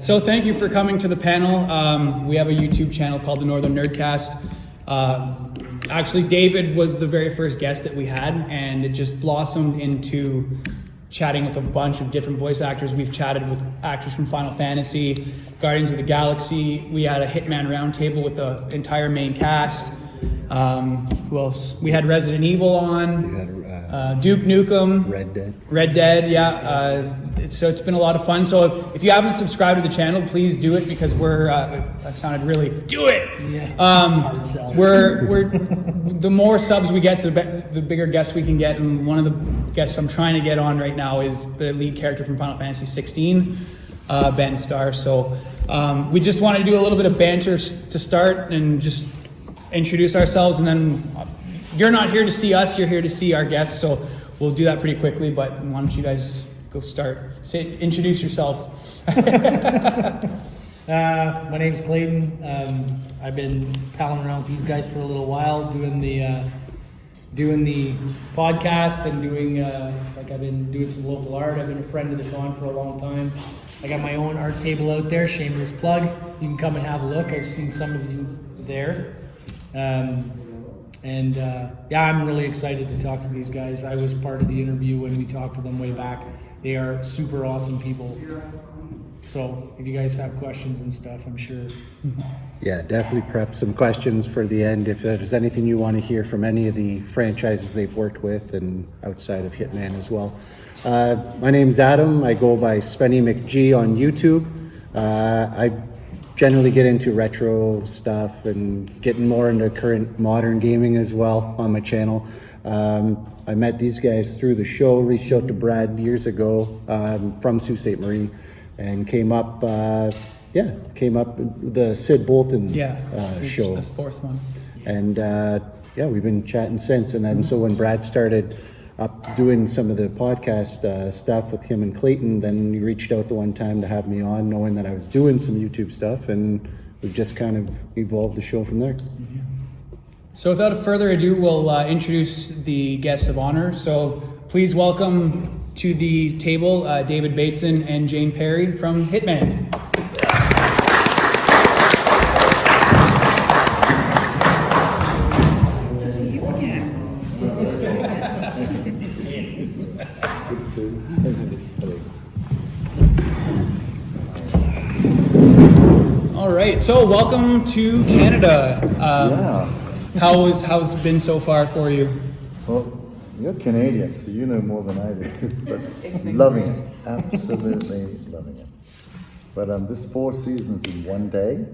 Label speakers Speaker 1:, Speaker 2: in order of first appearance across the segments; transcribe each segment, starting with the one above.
Speaker 1: So thank you for coming to the panel. We have a YouTube channel called the Northern Nerdcast. Actually, David was the very first guest that we had, and it just blossomed into chatting with a bunch of different voice actors. We've chatted with actors from Final Fantasy, Guardians of the Galaxy. We had a Hitman roundtable with the entire main cast. Who else? We had Resident Evil on.
Speaker 2: You had
Speaker 1: Duke Nukem.
Speaker 2: Red Dead,
Speaker 1: yeah. So it's been a lot of fun. So if you haven't subscribed to the channel, please do it, because we're, that sounded really, do it!
Speaker 3: Yeah.
Speaker 1: We're the more subs we get, the bigger guests we can get. And one of the guests I'm trying to get on right now is the lead character from Final Fantasy 16, Ben Starr. So we just want to do a little bit of banter to start and just introduce ourselves, and then you're not here to see us, you're here to see our guests, so we'll do that pretty quickly. But why don't you guys go start? Introduce yourself.
Speaker 3: My name's Clayton. I've been palling around with these guys for a little while, doing the podcast and doing I've been doing some local art. I've been a friend of the con for a long time. I got my own art table out there, shameless plug. You can come and have a look. I've seen some of you there. I'm really excited to talk to these guys. I was part of the interview when we talked to them way back. They are super awesome people. So if you guys have questions and stuff, I'm sure.
Speaker 2: Yeah, definitely prep some questions for the end. If there's anything you want to hear from any of the franchises they've worked with and outside of Hitman as well. My name's Adam. I go by Svenny McG on YouTube. I generally get into retro stuff and getting more into current modern gaming as well on my channel. I met these guys through the show, reached out to Brad years ago from Sault Ste. Marie, and came up the Sid Bolton show.
Speaker 1: The fourth one.
Speaker 2: And we've been chatting since. And then so when Brad started up doing some of the podcast stuff with him and Clayton, then he reached out the one time to have me on, knowing that I was doing some YouTube stuff, and we've just kind of evolved the show from there.
Speaker 1: So without further ado, we'll introduce the guests of honor. So please welcome to the table David Bateson and Jane Perry from Hitman. All right, so welcome to Canada. How's it been so far for you?
Speaker 4: Well, you're Canadian, so you know more than I do. But loving it, absolutely loving it. But this 4 seasons in one day.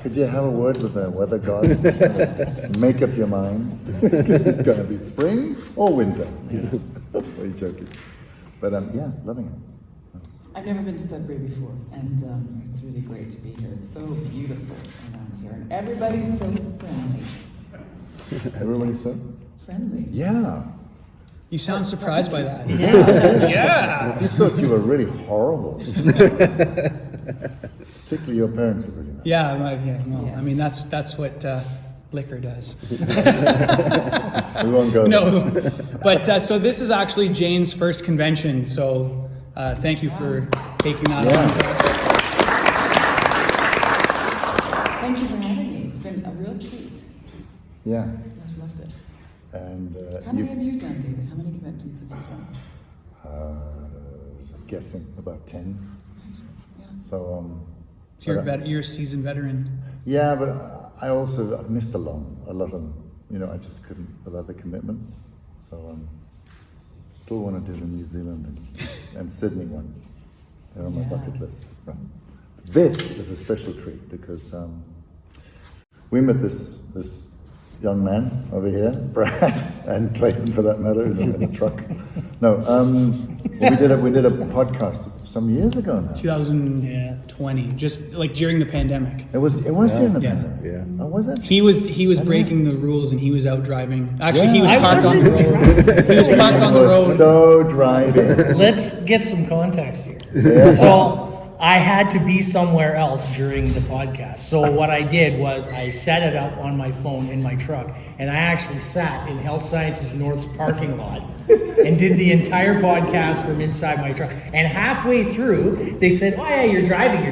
Speaker 4: Could you have a word with the weather gods? Make up your minds. Is it going to be spring or winter? Are you joking? But loving it.
Speaker 5: I've never been to Sudbury before, and it's really great to be here. It's so beautiful around here, and everybody's so friendly.
Speaker 4: Everybody's so
Speaker 5: Friendly?
Speaker 4: Yeah.
Speaker 1: You sound surprised by that.
Speaker 4: Yeah. You thought you were really horrible. Particularly your parents are really nice.
Speaker 1: Yeah, well,
Speaker 5: Yes.
Speaker 1: I mean, that's what liquor does.
Speaker 4: We won't go there.
Speaker 1: No, but so this is actually Jane's first convention, so thank you for taking that on with us.
Speaker 5: Thank you for having me. It's been a real treat.
Speaker 4: Yeah.
Speaker 5: I've loved it.
Speaker 4: And
Speaker 5: How many have you done, David? How many conventions have you done?
Speaker 4: I'm guessing about 10.
Speaker 5: Yeah.
Speaker 4: So
Speaker 1: You're a seasoned veteran.
Speaker 4: yeah, but I've missed a lot of them. I just couldn't with other commitments. So still want to do the New Zealand and Sydney one. They're on my bucket list. This is a special treat because we met this young man over here, Brad, and Clayton for that matter, in a truck. No, we did a podcast some years ago now.
Speaker 1: 2020, just like during the pandemic.
Speaker 4: It was during the pandemic.
Speaker 2: Yeah.
Speaker 4: Oh, was it?
Speaker 1: He was breaking the rules, and he was out driving. Actually, he was parked on the road. He was parked on the road.
Speaker 4: So driving.
Speaker 3: Let's get some context here.
Speaker 4: Yeah.
Speaker 3: So I had to be somewhere else during the podcast. So what I did was I set it up on my phone in my truck, and I actually sat in Health Sciences North's parking lot and did the entire podcast from inside my truck. And halfway through, they said, "Oh yeah, you're driving."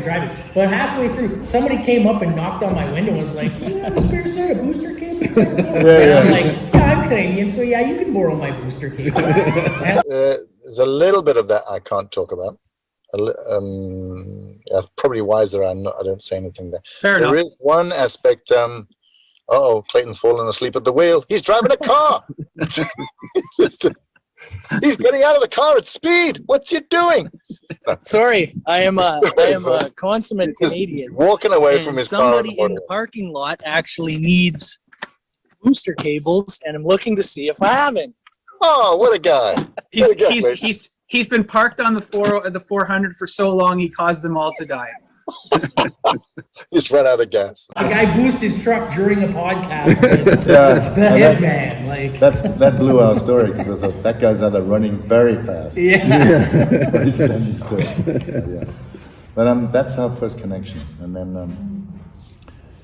Speaker 3: But halfway through, somebody came up and knocked on my window and was like, "You have a spare set of booster cables?" And I'm like, "Yeah, I'm Canadian, so yeah, you can borrow my booster cables."
Speaker 6: There's a little bit of that I can't talk about. That's probably wiser. I don't say anything there.
Speaker 1: Fair
Speaker 6: There
Speaker 1: enough.
Speaker 6: is one aspect. Clayton's fallen asleep at the wheel. He's driving a car. He's getting out of the car at speed. What's he doing?
Speaker 7: Sorry, I am a consummate Canadian.
Speaker 6: Walking away
Speaker 7: And
Speaker 6: from his
Speaker 7: somebody
Speaker 6: car.
Speaker 7: in the parking lot actually needs booster cables, and I'm looking to see if I have any.
Speaker 6: Oh, what a guy!
Speaker 1: He's been parked on the 400 for so long he caused them all to die.
Speaker 6: He's run out of gas.
Speaker 3: The guy boosted his truck during a podcast.
Speaker 4: Yeah,
Speaker 3: The
Speaker 4: and
Speaker 3: Hitman, like.
Speaker 4: that blew our story because that guy's either running very fast
Speaker 3: Yeah.
Speaker 4: or he's standing still. So, yeah. But that's our first connection, and then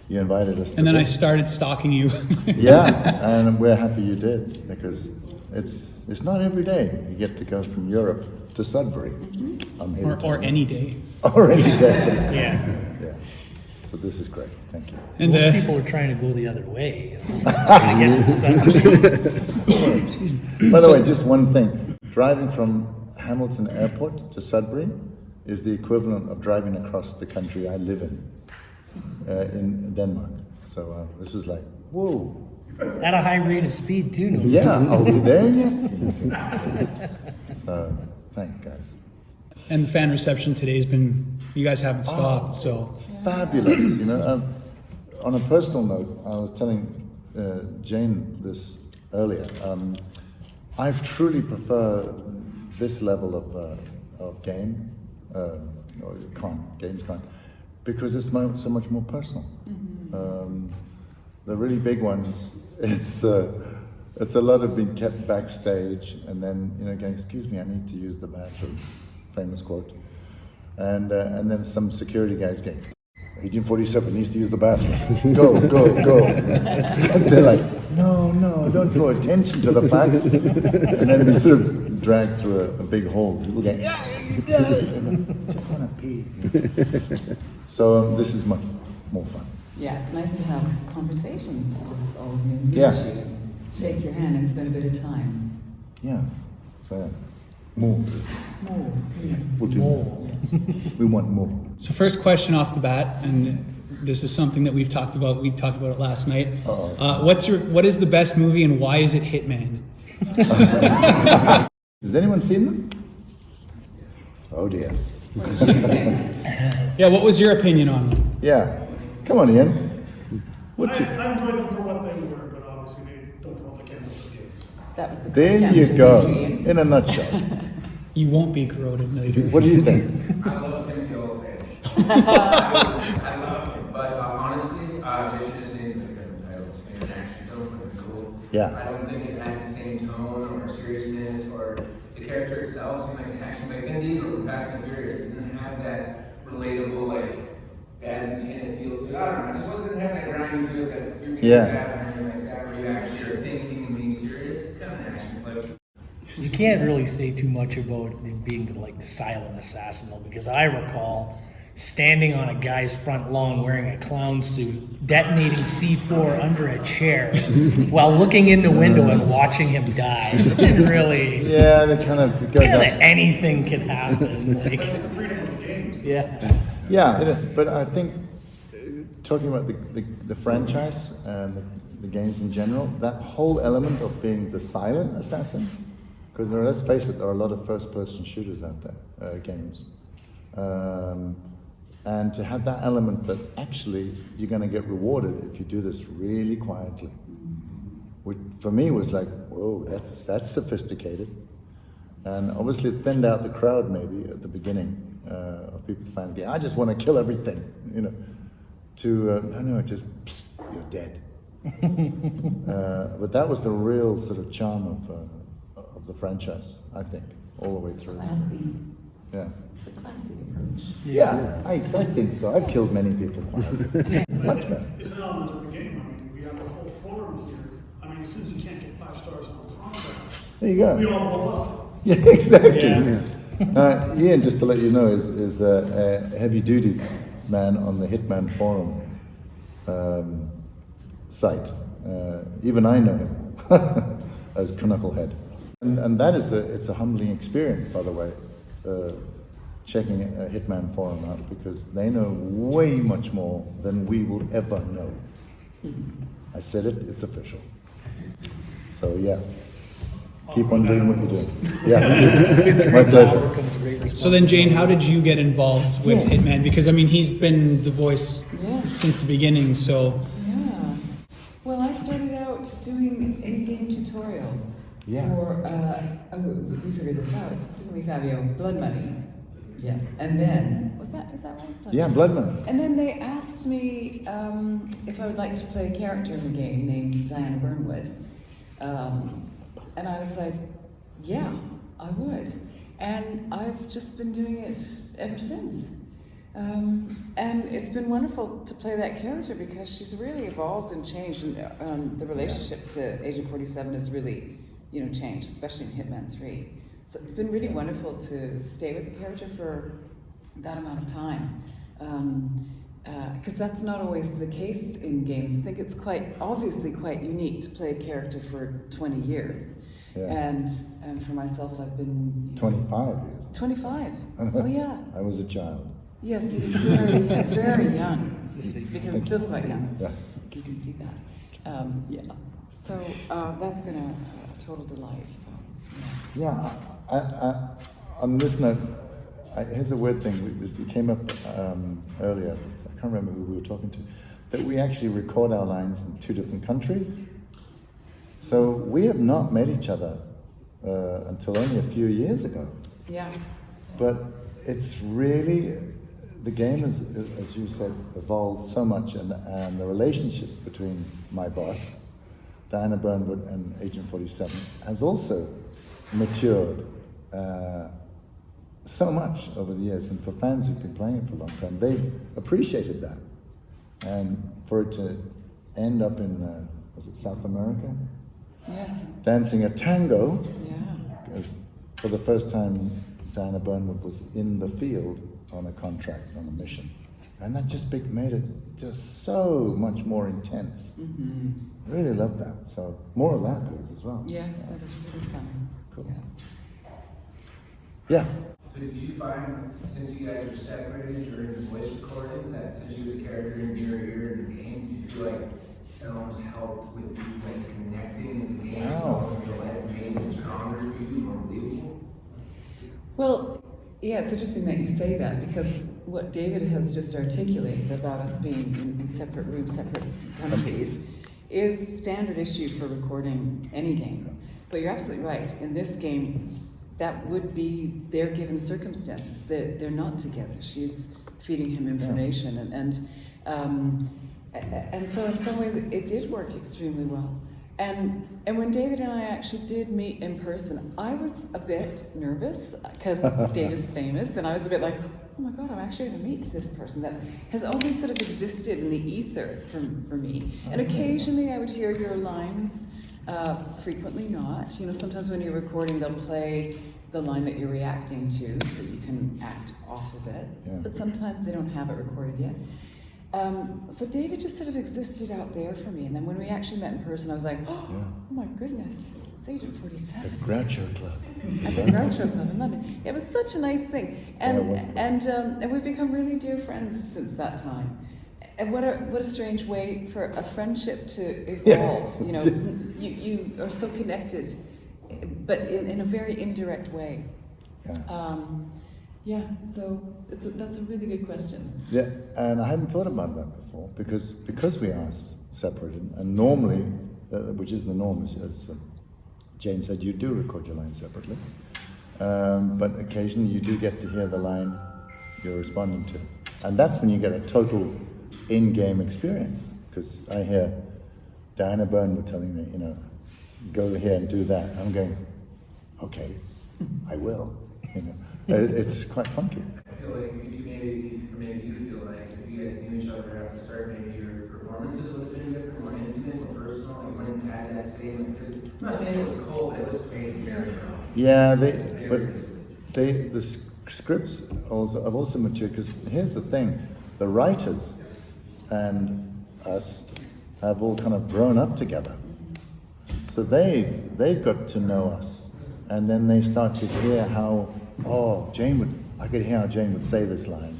Speaker 4: you invited us.
Speaker 1: And then I
Speaker 4: this.
Speaker 1: started stalking you.
Speaker 4: Yeah, and we're happy you did because it's not every day you get to go from Europe to Sudbury. I'm here to tell
Speaker 1: or
Speaker 4: you.
Speaker 1: any day.
Speaker 4: Or any day.
Speaker 3: Yeah.
Speaker 4: Yeah. So this is great. Thank you.
Speaker 1: And
Speaker 3: Most people are trying to go the other way. To get to Sudbury.
Speaker 4: By the way, just one thing. Driving from Hamilton Airport to Sudbury is the equivalent of driving across the country I live in Denmark. So this was like, whoa.
Speaker 3: At a high rate of speed, too. No?
Speaker 4: Yeah, are we there yet? So, thank you guys.
Speaker 1: And the fan reception today has been, you guys haven't stopped, so.
Speaker 4: Fabulous. You know, on a personal note, I was telling Jane this earlier. I truly prefer this level of game, or games con, because it's so much more personal. The really big ones, it's a lot of being kept backstage, and then going, "Excuse me, I need to use the bathroom," famous quote, and then some security guys going, "Agent 47 needs to use the bathroom. Go." And they're like, "No, don't draw attention to the fact." And then we sort of drag through a big hall. People going, "Yeah, just want to pee." So this is much more fun.
Speaker 5: Yeah, it's nice to have conversations with all of you. Meet
Speaker 4: Yeah.
Speaker 5: you, shake your hand, and spend a bit of time.
Speaker 4: Yeah. So yeah. More.
Speaker 5: More.
Speaker 4: We'll do more. We want more.
Speaker 1: So first question off the bat, and this is something that we've talked about. We talked about it last night. What is the best movie and why is it Hitman?
Speaker 4: Has anyone seen them? Oh dear.
Speaker 1: Yeah, what was your opinion on them?
Speaker 4: Yeah. Come on, Ian. What you?
Speaker 8: I enjoyed them for what they were, but obviously they don't hold the candle to kids.
Speaker 5: That was the
Speaker 4: There
Speaker 5: correct
Speaker 4: you
Speaker 5: answer,
Speaker 4: go.
Speaker 5: Adrian.
Speaker 4: In a nutshell.
Speaker 1: You won't be corroded later.
Speaker 4: What do you think?
Speaker 9: I love Timothy Olyphant. I love him, but honestly, they should just name it a different title. It's an action film, pretty cool.
Speaker 4: Yeah.
Speaker 9: I don't think it had the same tone or seriousness or the character itself seemed like an action. Like Vin Diesel in Fast and Furious, it didn't have that relatable, like, bad lieutenant feel to it. I don't know, it just didn't have that grinding to it that you're being
Speaker 4: Yeah.
Speaker 9: sad or anything like that, where you actually are thinking and being serious. It's kind of an action flick.
Speaker 3: You can't really say too much about it being the silent assassin though, because I recall standing on a guy's front lawn wearing a clown suit, detonating C4 under a chair, while looking in the window and watching him die. It didn't really.
Speaker 4: Yeah, they kind of goes up.
Speaker 3: Anything can happen. Like, yeah.
Speaker 4: Yeah, but I think talking about the franchise and the games in general, that whole element of being the silent assassin, because let's face it, there are a lot of first-person shooters out there, games, and to have that element that actually you're going to get rewarded if you do this really quietly, which for me was like, whoa, that's sophisticated, and obviously it thinned out the crowd maybe at the beginning. Of people finding the game. I just want to kill everything, to no, just psst, you're dead. But that was the real sort of charm of the franchise, I think, all the way through.
Speaker 5: Classy.
Speaker 4: Yeah.
Speaker 5: It's a classy approach.
Speaker 4: Yeah, I think so. I've killed many people. Much better.
Speaker 8: It's an element of the game. I mean, we have a whole forum here. I mean, as soon as you can't get 5 stars on a contract,
Speaker 4: There you go.
Speaker 8: we all blow up.
Speaker 4: Yeah, exactly.
Speaker 3: Yeah.
Speaker 4: Ian, just to let you know, is a heavy-duty man on the Hitman forum site. Even I know him as Knucklehead. And that is it's a humbling experience, by the way, checking a Hitman forum out, because they know way much more than we will ever know. I said it, it's official. So yeah, keep on doing what you're doing. Yeah, my pleasure.
Speaker 1: So then, Jane, how did you get involved with
Speaker 5: Yeah.
Speaker 1: Hitman? Because I mean, he's been the voice
Speaker 5: Yeah.
Speaker 1: since the beginning. So
Speaker 5: Yeah. Well, I started out doing in-game tutorial for, we figured this out, didn't we, Fabio? Blood Money. Yes. And then, is that right?
Speaker 4: Yeah, Blood Money.
Speaker 5: And then they asked me if I would like to play a character in the game named Diana Burnwood. And I was like, yeah, I would. And I've just been doing it ever since. And it's been wonderful to play that character because she's really evolved and changed, and the relationship to Agent 47 has really, changed, especially in Hitman 3. So it's been really wonderful to stay with the character for that amount of time. Because that's not always the case in games. I think it's obviously quite unique to play a character for 20 years.
Speaker 4: Yeah.
Speaker 5: And for myself, I've been
Speaker 4: 25 years.
Speaker 5: 25. Oh yeah.
Speaker 4: I was a child.
Speaker 5: Yes, he was very, very young. Because he's still quite young.
Speaker 4: Yeah.
Speaker 5: You can see that. Yeah. So that's been a total delight. So.
Speaker 4: Yeah. On this note, here's a weird thing. It came up earlier. I can't remember who we were talking to. That we actually record our lines in 2 different countries. So we have not met each other until only a few years ago.
Speaker 5: Yeah.
Speaker 4: But it's really, the game has, as you said, evolved so much, and the relationship between my boss, Diana Burnwood, and Agent 47 has also matured so much over the years. And for fans who've been playing it for a long time, they've appreciated that. And for it to end up in, was it South America?
Speaker 5: Yes.
Speaker 4: Dancing a tango.
Speaker 5: Yeah.
Speaker 4: Because for the first time, Diana Burnwood was in the field on a contract, on a mission. And that just made it just so much more intense.
Speaker 5: Mm-hmm.
Speaker 4: I really love that. So more of that, please, as well.
Speaker 5: Yeah, that was really fun.
Speaker 4: Cool.
Speaker 5: Yeah.
Speaker 4: Yeah.
Speaker 9: So did you find, since you guys are separated during the voice recordings, that since you was a character in your ear in the game, you feel like it almost helped with you guys connecting in the game?
Speaker 4: Wow.
Speaker 9: It made it stronger for you, more believable?
Speaker 5: Well, yeah, it's interesting that you say that, because what David has just articulated about us being in separate rooms, separate countries, is standard issue for recording any game. But you're absolutely right. In this game, that would be their given circumstances. They're not together. She's feeding him information, and so in some ways it did work extremely well. And when David and I actually did meet in person, I was a bit nervous because David's famous, and I was a bit like, oh my God, I'm actually going to meet this person that has always sort of existed in the ether for me. And occasionally I would hear your lines, frequently not. Sometimes when you're recording, they'll play the line that you're reacting to so that you can act off of it.
Speaker 4: Yeah.
Speaker 5: But sometimes they don't have it recorded yet. So David just sort of existed out there for me. And then when we actually met in person, I was like, oh my goodness, it's Agent 47.
Speaker 4: The Groucho Club.
Speaker 5: At the Groucho Club in London. It was such a nice thing. And we've become really dear friends since that time. And what a strange way for a friendship to evolve. You are so connected, but in a very indirect way.
Speaker 4: Yeah.
Speaker 5: So that's a really good question.
Speaker 4: Yeah, and I hadn't thought about that before, because we are separated, and normally, which is the norm, as Jane said, you do record your lines separately, but occasionally you do get to hear the line you're responding to, and that's when you get a total in-game experience, because I hear Diana Burnwood telling me, go here and do that. I'm going, okay, I will. You know, it's quite funky.
Speaker 9: I feel like you two maybe you feel like if you guys knew each other at the start, maybe your performances would have been different, more intimate, more personal. You wouldn't have had that same. Because I'm not saying it was cold, but it was crazy.
Speaker 4: Yeah, the scripts have also matured, because here's the thing, the writers and us have all kind of grown up together. So they've got to know us, and then they start to hear how, I could hear how Jane would say this line,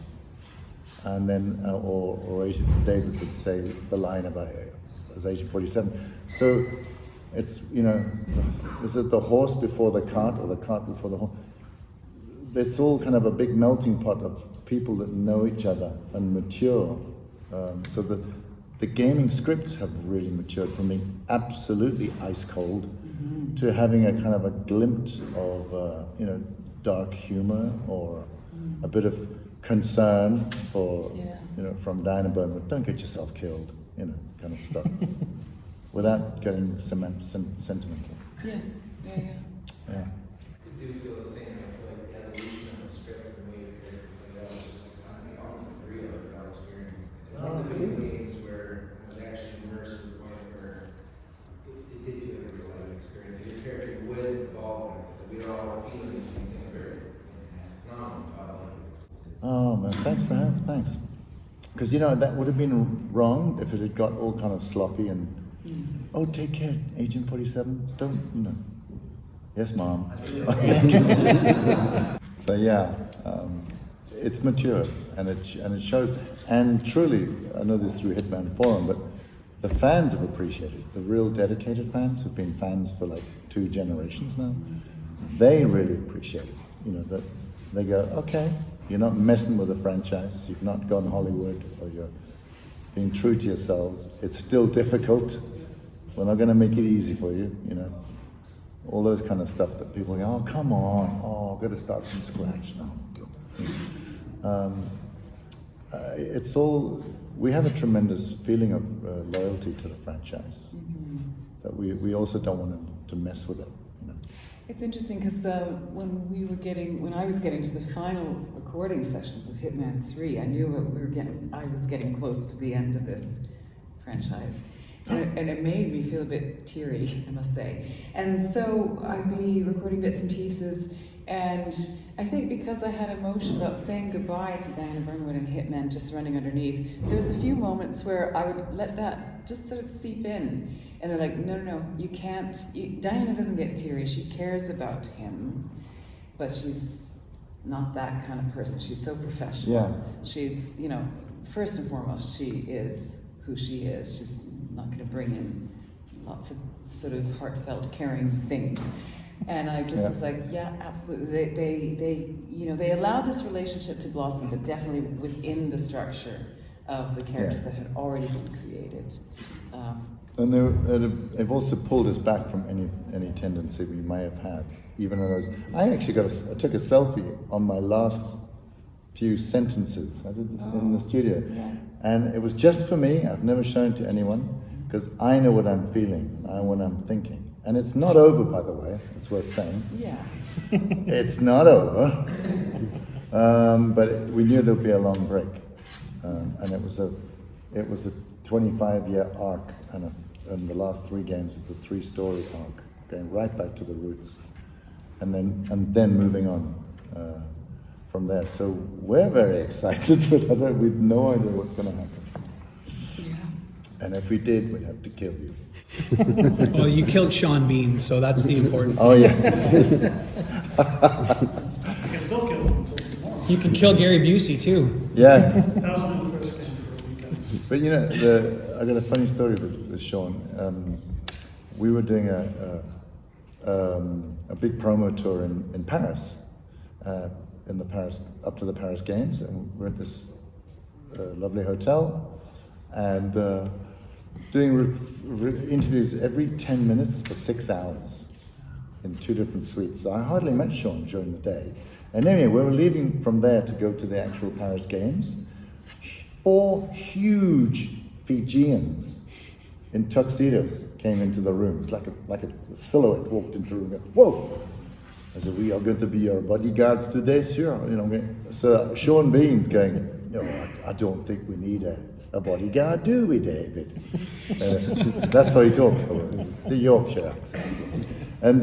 Speaker 4: and then or David would say the line about as Agent 47. So it's, you know, is it the horse before the cart or the cart before the horse? It's all kind of a big melting pot of people that know each other and mature. So the gaming scripts have really matured from being absolutely ice cold to having a kind of a glimpse of, dark humor or a bit of concern for, from Diana Burnwood. Don't get yourself killed, kind of stuff, without getting sentimental.
Speaker 5: Yeah.
Speaker 4: Yeah.
Speaker 9: I do feel the same. I feel like the evolution of the script and the way you create it, that was just almost a real experience. A lot of the video games where I was actually immersed to the point where it did feel like a real life experience. Like your character would evolve, because we were all feeling the same thing. Very phenomenal.
Speaker 4: Oh man, thanks. Because that would have been wrong if it had got all kind of sloppy and take care, Agent 47. Don't. Yes, Mom. So yeah, it's mature and it shows. And truly, I know this through Hitman Forum, but the fans have appreciated it. The real dedicated fans who've been fans for like 2 generations now, they really appreciate it. That they go, okay, you're not messing with the franchise, you've not gone Hollywood, or you're being true to yourselves. It's still difficult. We're not going to make it easy for you, all those kind of stuff that people go, oh, come on, I've got to start from scratch now. It's all, we have a tremendous feeling of loyalty to the franchise that we also don't want to mess with it.
Speaker 5: It's interesting because when I was getting to the final recording sessions of Hitman 3, I knew I was getting close to the end of this franchise. And it made me feel a bit teary, I must say. And so I'd be recording bits and pieces, and I think because I had emotion about saying goodbye to Diana Burnwood and Hitman just running underneath, there was a few moments where I would let that just sort of seep in. And they're like, no, you can't. Diana doesn't get teary. She cares about him, but she's not that kind of person. She's so professional.
Speaker 4: Yeah.
Speaker 5: She's, first and foremost, she is who she is. She's not going to bring in lots of sort of heartfelt, caring things. And I just was like, yeah, absolutely. They allow this relationship to blossom, but definitely within the structure of the characters that had already been created.
Speaker 4: And they've also pulled us back from any tendency we may have had, even in those. I actually took a selfie on my last few sentences. I did this in the studio, and it was just for me. I've never shown it to anyone because I know what I'm feeling, I know what I'm thinking, and it's not over. By the way, it's worth saying. Yeah, it's not over. But we knew there'd be a long break, and it was a 25-year arc, and the last 3 games was a 3-story arc, going right back to the roots, and then moving on from there. So we're very excited, but we've no idea what's going to happen. Yeah. And if we did, we'd have to kill you.
Speaker 1: Well, you killed Sean Bean, so that's the important thing.
Speaker 4: Oh yeah.
Speaker 8: You can still kill him until tomorrow.
Speaker 1: You can kill Gary Busey too.
Speaker 4: Yeah.
Speaker 8: That was the first game for weekends.
Speaker 4: But I got a funny story with Sean. We were doing a big promo tour in Paris, up to the Paris Games, and we're at this lovely hotel, and doing interviews every 10 minutes for 6 hours in 2 different suites. So I hardly met Sean during the day. And anyway, we were leaving from there to go to the actual Paris Games. 4 huge Fijians in tuxedos came into the room. It's like a silhouette walked into the room. Whoa! I said, we are going to be your bodyguards today, sir. You know, so Sean Bean's going, no, I don't think we need a bodyguard, do we, David? That's how he talks, the Yorkshire accent. And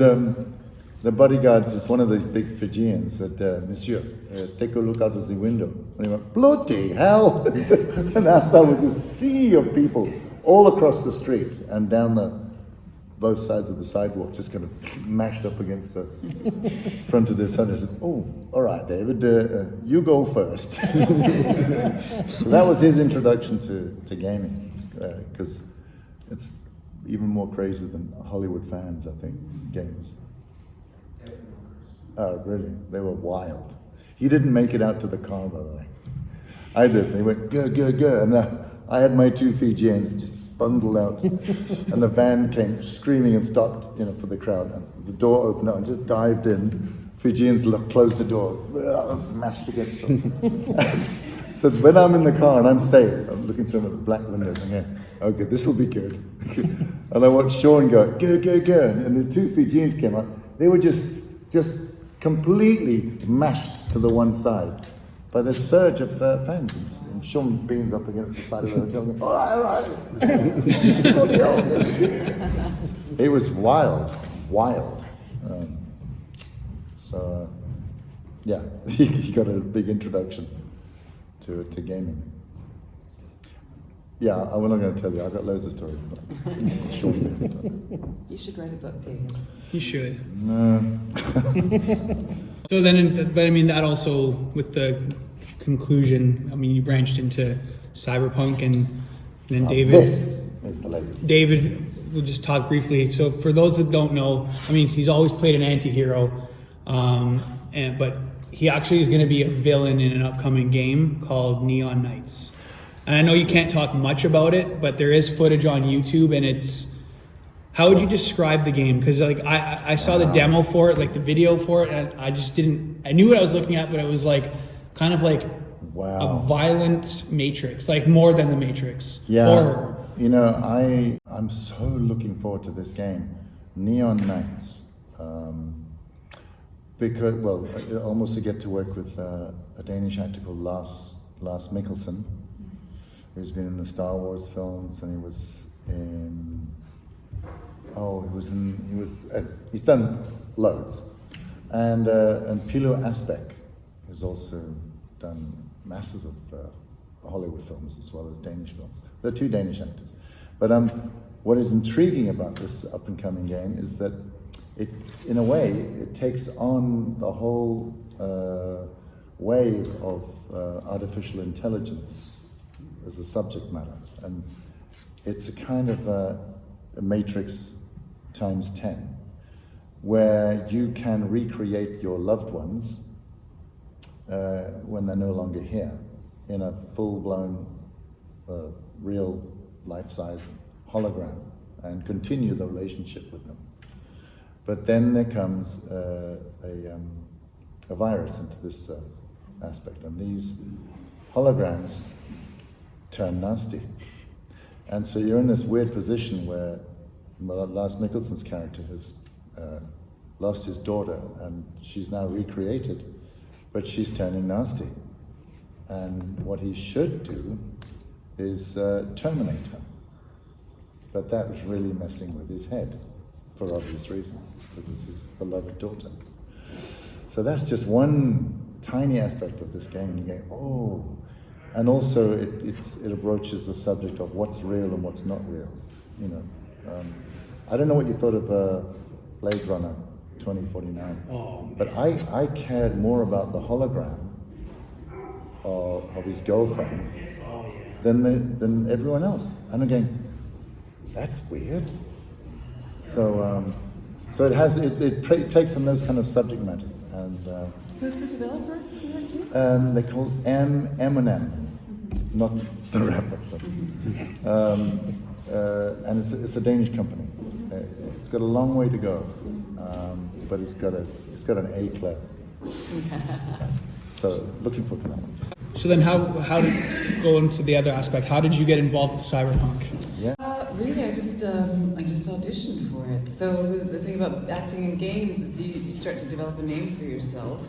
Speaker 4: the bodyguard's is one of those big Fijians that, Monsieur, take a look out of the window. And he went, bloody hell! And that's how with this sea of people all across the street and down both sides of the sidewalk, just kind of mashed up against the front of this house. I said, oh, all right, David, you go first. So that was his introduction to gaming, because it's even more crazy than Hollywood fans, I think, games. Oh, really? They were wild. He didn't make it out to the car, by the way. I did. They went, go, go, go. And I had my 2 Fijians just bundled out. And the van came screaming and stopped, for the crowd. And the door opened up and just dived in. Fijians closed the door, smashed against them. So when I'm in the car and I'm safe, I'm looking through the black windows and going, okay, this will be good. And I watched Sean go, go, go, go. And the 2 Fijians came up. They were just completely mashed to the one side by the surge of fans. And Sean Bean's up against the side of the hotel going, all right. It was wild. Yeah, he got a big introduction to gaming. Yeah, I'm not going to tell you. I've got loads of stories. But
Speaker 5: You should write a book, David.
Speaker 1: You should.
Speaker 4: No.
Speaker 1: So then, but I mean, that also, with the conclusion, I mean, you branched into Cyberpunk, and then David.
Speaker 4: This is the lady.
Speaker 1: David, we'll just talk briefly. So for those that don't know, I mean, he's always played an anti-hero, but he actually is going to be a villain in an upcoming game called Neon Knights. And I know you can't talk much about it, but there is footage on YouTube, and it's. How would you describe the game? Because like I saw the demo for it, like the video for it, and I just didn't. I knew what I was looking at, but it was like kind of like a violent Matrix, like more than the Matrix.
Speaker 4: Yeah.
Speaker 1: Horror.
Speaker 4: I'm so looking forward to this game, Neon Knights, because almost to get to work with a Danish actor called Lars Mikkelsen, who's been in the Star Wars films, and he was in. He's done loads. And Pilo Asbeck, who's also done masses of Hollywood films as well as Danish films. They're 2 Danish actors. But what is intriguing about this up-and-coming game is that it, in a way, it takes on the whole wave of artificial intelligence as a subject matter. And it's a kind of a Matrix times 10, where you can recreate your loved ones when they're no longer here in a full-blown, real life-size hologram and continue the relationship with them. But then there comes a virus into this aspect, and these holograms turn nasty. And so you're in this weird position where Lars Mikkelsen's character has lost his daughter, and she's now recreated, but she's turning nasty. And what he should do is terminate her. But that was really messing with his head, for obvious reasons, because it's his beloved daughter. So that's just one tiny aspect of this game, and you go, oh. And also it approaches the subject of what's real and what's not real, I don't know what you thought of Blade Runner 2049, but I cared more about the hologram of his girlfriend than everyone else. And again, that's weird. So it takes on those kind of subject matter. And
Speaker 5: Who's the developer?
Speaker 4: they call M&M. Not the rapper, but, and it's a Danish company. It's got a long way to go, but it's got an A class. So looking forward to that one.
Speaker 1: So then how did go into the other aspect? How did you get involved with Cyberpunk?
Speaker 4: Yeah.
Speaker 5: really. I just auditioned for it. So the thing about acting in games is you start to develop a name for yourself,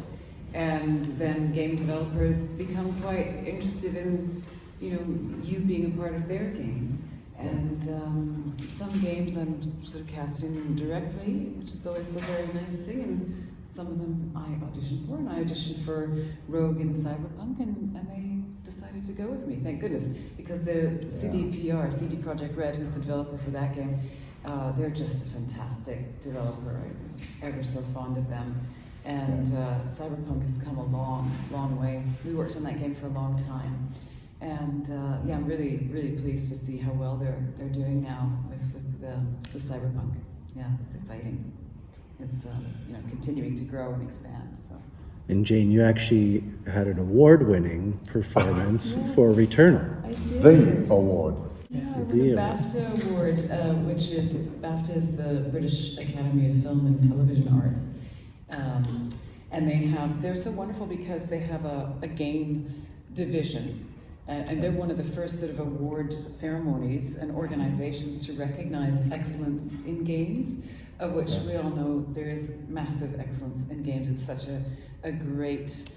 Speaker 5: and then game developers become quite interested in, you being a part of their game. And some games I'm sort of casting directly, which is always a very nice thing. And some of them I auditioned for, and I auditioned for Rogue in Cyberpunk, and they decided to go with me, thank goodness, because the CD Projekt Red, who's the developer for that game, they're just a fantastic developer. I'm ever so fond of them. And Cyberpunk has come a long, long way. We worked on that game for a long time. And I'm really, really pleased to see how well they're doing now with Cyberpunk. Yeah, it's exciting. It's continuing to grow and expand. So.
Speaker 2: And Jane, you actually had an award-winning performance for Returnal.
Speaker 5: I did.
Speaker 4: The award.
Speaker 5: Yeah, I won the BAFTA award, which is BAFTA is the British Academy of Film and Television Arts, and they're so wonderful because they have a game division. And they're one of the first sort of award ceremonies and organizations to recognize excellence in games, of which we all know there is massive excellence in games. It's such a great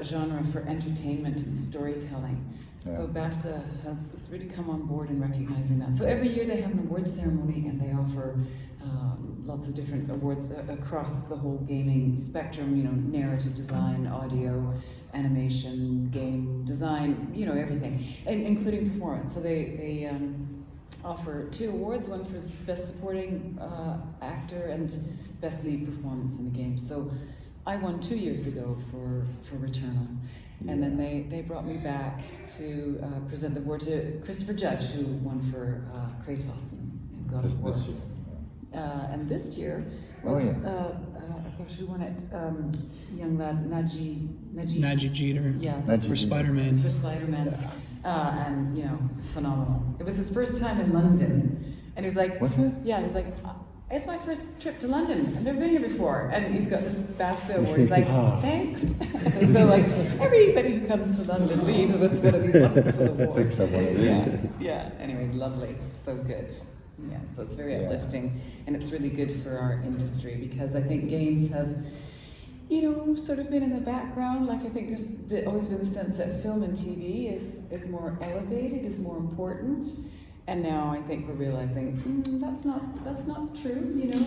Speaker 5: genre for entertainment and storytelling.
Speaker 4: Yeah.
Speaker 5: So BAFTA has really come on board in recognizing that. So every year they have an award ceremony, and they offer lots of different awards across the whole gaming spectrum, narrative design, audio, animation, game design, everything, and including performance. So they offer 2 awards, one for Best Supporting Actor and Best Lead Performance in the game. So I won 2 years ago for Returnal. And then they brought me back to present the award to Christopher Judge, who won for Kratos in God of War.
Speaker 4: This year.
Speaker 5: And this year was, who won it? Young lad,
Speaker 1: Najee Jeter.
Speaker 5: Yeah.
Speaker 1: For Spider-Man.
Speaker 5: For Spider-Man. And, phenomenal. It was his first time in London. And he was like,
Speaker 4: Was it?
Speaker 5: Yeah, he's like, it's my first trip to London. I've never been here before. And he's got this BAFTA award. He's like, thanks. So like, everybody who comes to London leaves with one of these wonderful awards.
Speaker 4: Picks up one of these.
Speaker 5: Yeah. Anyway, lovely. So good. Yeah, so it's very uplifting, and it's really good for our industry, because I think games have, sort of been in the background. Like, I think there's always been the sense that film and TV is more elevated, is more important. And now I think we're realizing that's not true.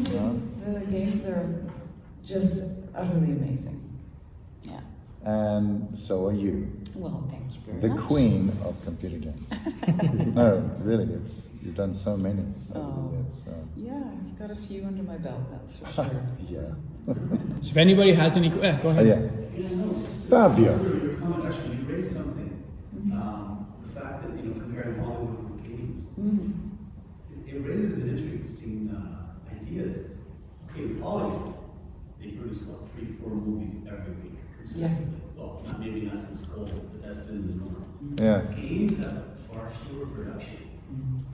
Speaker 5: Because the games are just utterly amazing. Yeah.
Speaker 4: And so are you.
Speaker 5: Well, thank you very
Speaker 4: The
Speaker 5: much.
Speaker 4: queen of computer games. No, really, you've done so many over the years. So.
Speaker 5: Yeah, I've got a few under my belt, that's for sure.
Speaker 4: Yeah.
Speaker 1: So if anybody has any, go ahead.
Speaker 4: Fabio.
Speaker 8: Your comment, actually, you raised something. The fact that, comparing Hollywood with games, it raises an interesting idea that, okay, with Hollywood, they produce, 3-4 movies every week consistently. Well, maybe not since COVID, but that's been the norm.
Speaker 4: Yeah.
Speaker 8: Games have far fewer production,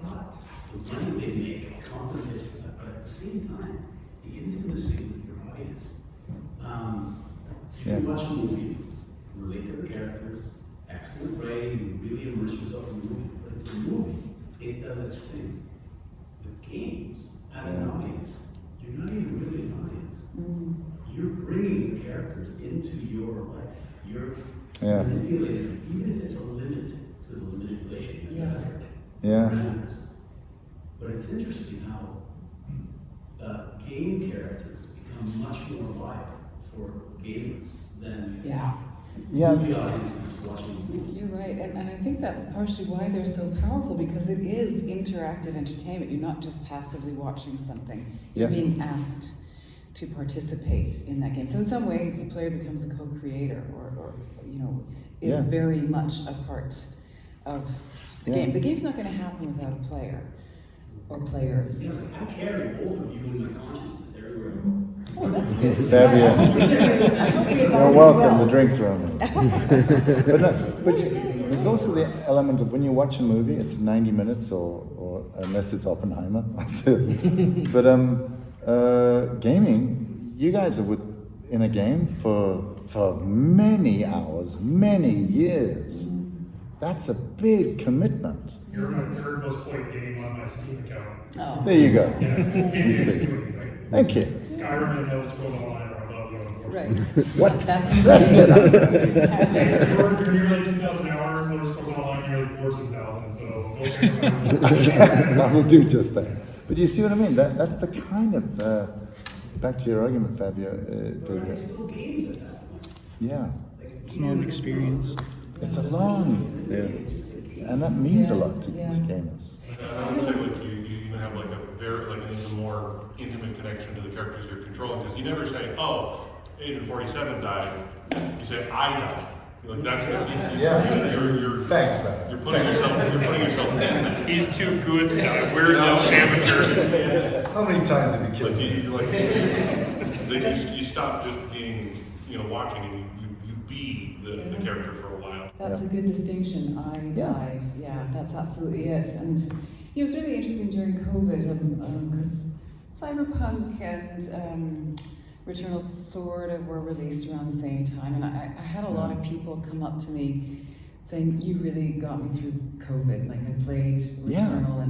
Speaker 8: but the money they make compensates for that. But at the same time, the intimacy with your audience. If you watch a movie, relate to the characters, excellent writing, you really immerse yourself in the movie. But it's a movie; it does its thing. With games, as an audience, you're not even really an audience. You're bringing the characters into your life. You're manipulating them, even if it's a limit to the manipulation you have. Parameters. But it's interesting how game characters become much more alive for gamers than movie audiences watching movies.
Speaker 5: You're right, and I think that's partially why they're so powerful, because it is interactive entertainment. You're not just passively watching something. You're being asked to participate in that game. So in some ways, the player becomes a co-creator, or is very much a part of the game. The game's not going to happen without a player or players.
Speaker 8: Yeah, I carry both of you in my consciousness everywhere I go.
Speaker 5: Oh, that's good.
Speaker 4: Fabio. You're welcome. The drinks are on me. But there's also the element of when you watch a movie, it's 90 minutes, or unless it's Oppenheimer. But gaming, you guys are in a game for many hours, many years. That's a big commitment.
Speaker 10: You're my third most played game on my Steam account.
Speaker 5: Oh.
Speaker 4: There you go.
Speaker 10: Yeah.
Speaker 4: You see. Thank you.
Speaker 10: Skyrim and Elder Scrolls Online are above you,
Speaker 5: Right.
Speaker 10: unfortunately.
Speaker 4: What?
Speaker 5: That's
Speaker 10: Yeah, you're nearly 2,000 hours, Elder Scrolls Online nearly 14,000, so go figure it out.
Speaker 4: I will do just that. But you see what I mean? That's the kind of, back to your argument, Fabio.
Speaker 8: But it's still games at that point.
Speaker 4: Yeah.
Speaker 1: It's more of an experience.
Speaker 4: It's a long, and that means a lot to gamers.
Speaker 11: I would say like you even have like a very like an even more intimate connection to the characters you're controlling because you never say, "Oh, Agent 47 died." You say, "I died." Like that's what you're
Speaker 4: Thanks, man.
Speaker 11: You're putting yourself in that.
Speaker 10: He's too good to die. We're no amateurs.
Speaker 4: How many times have you
Speaker 11: Like
Speaker 4: killed me?
Speaker 11: you stop just being watching and you be the character for a while.
Speaker 5: That's a good distinction. I died. Yeah, that's absolutely it. And it was really interesting during COVID because Cyberpunk and Returnal sort of were released around the same time, and I had a lot of people come up to me saying, "You really got me through COVID. Like I played Returnal,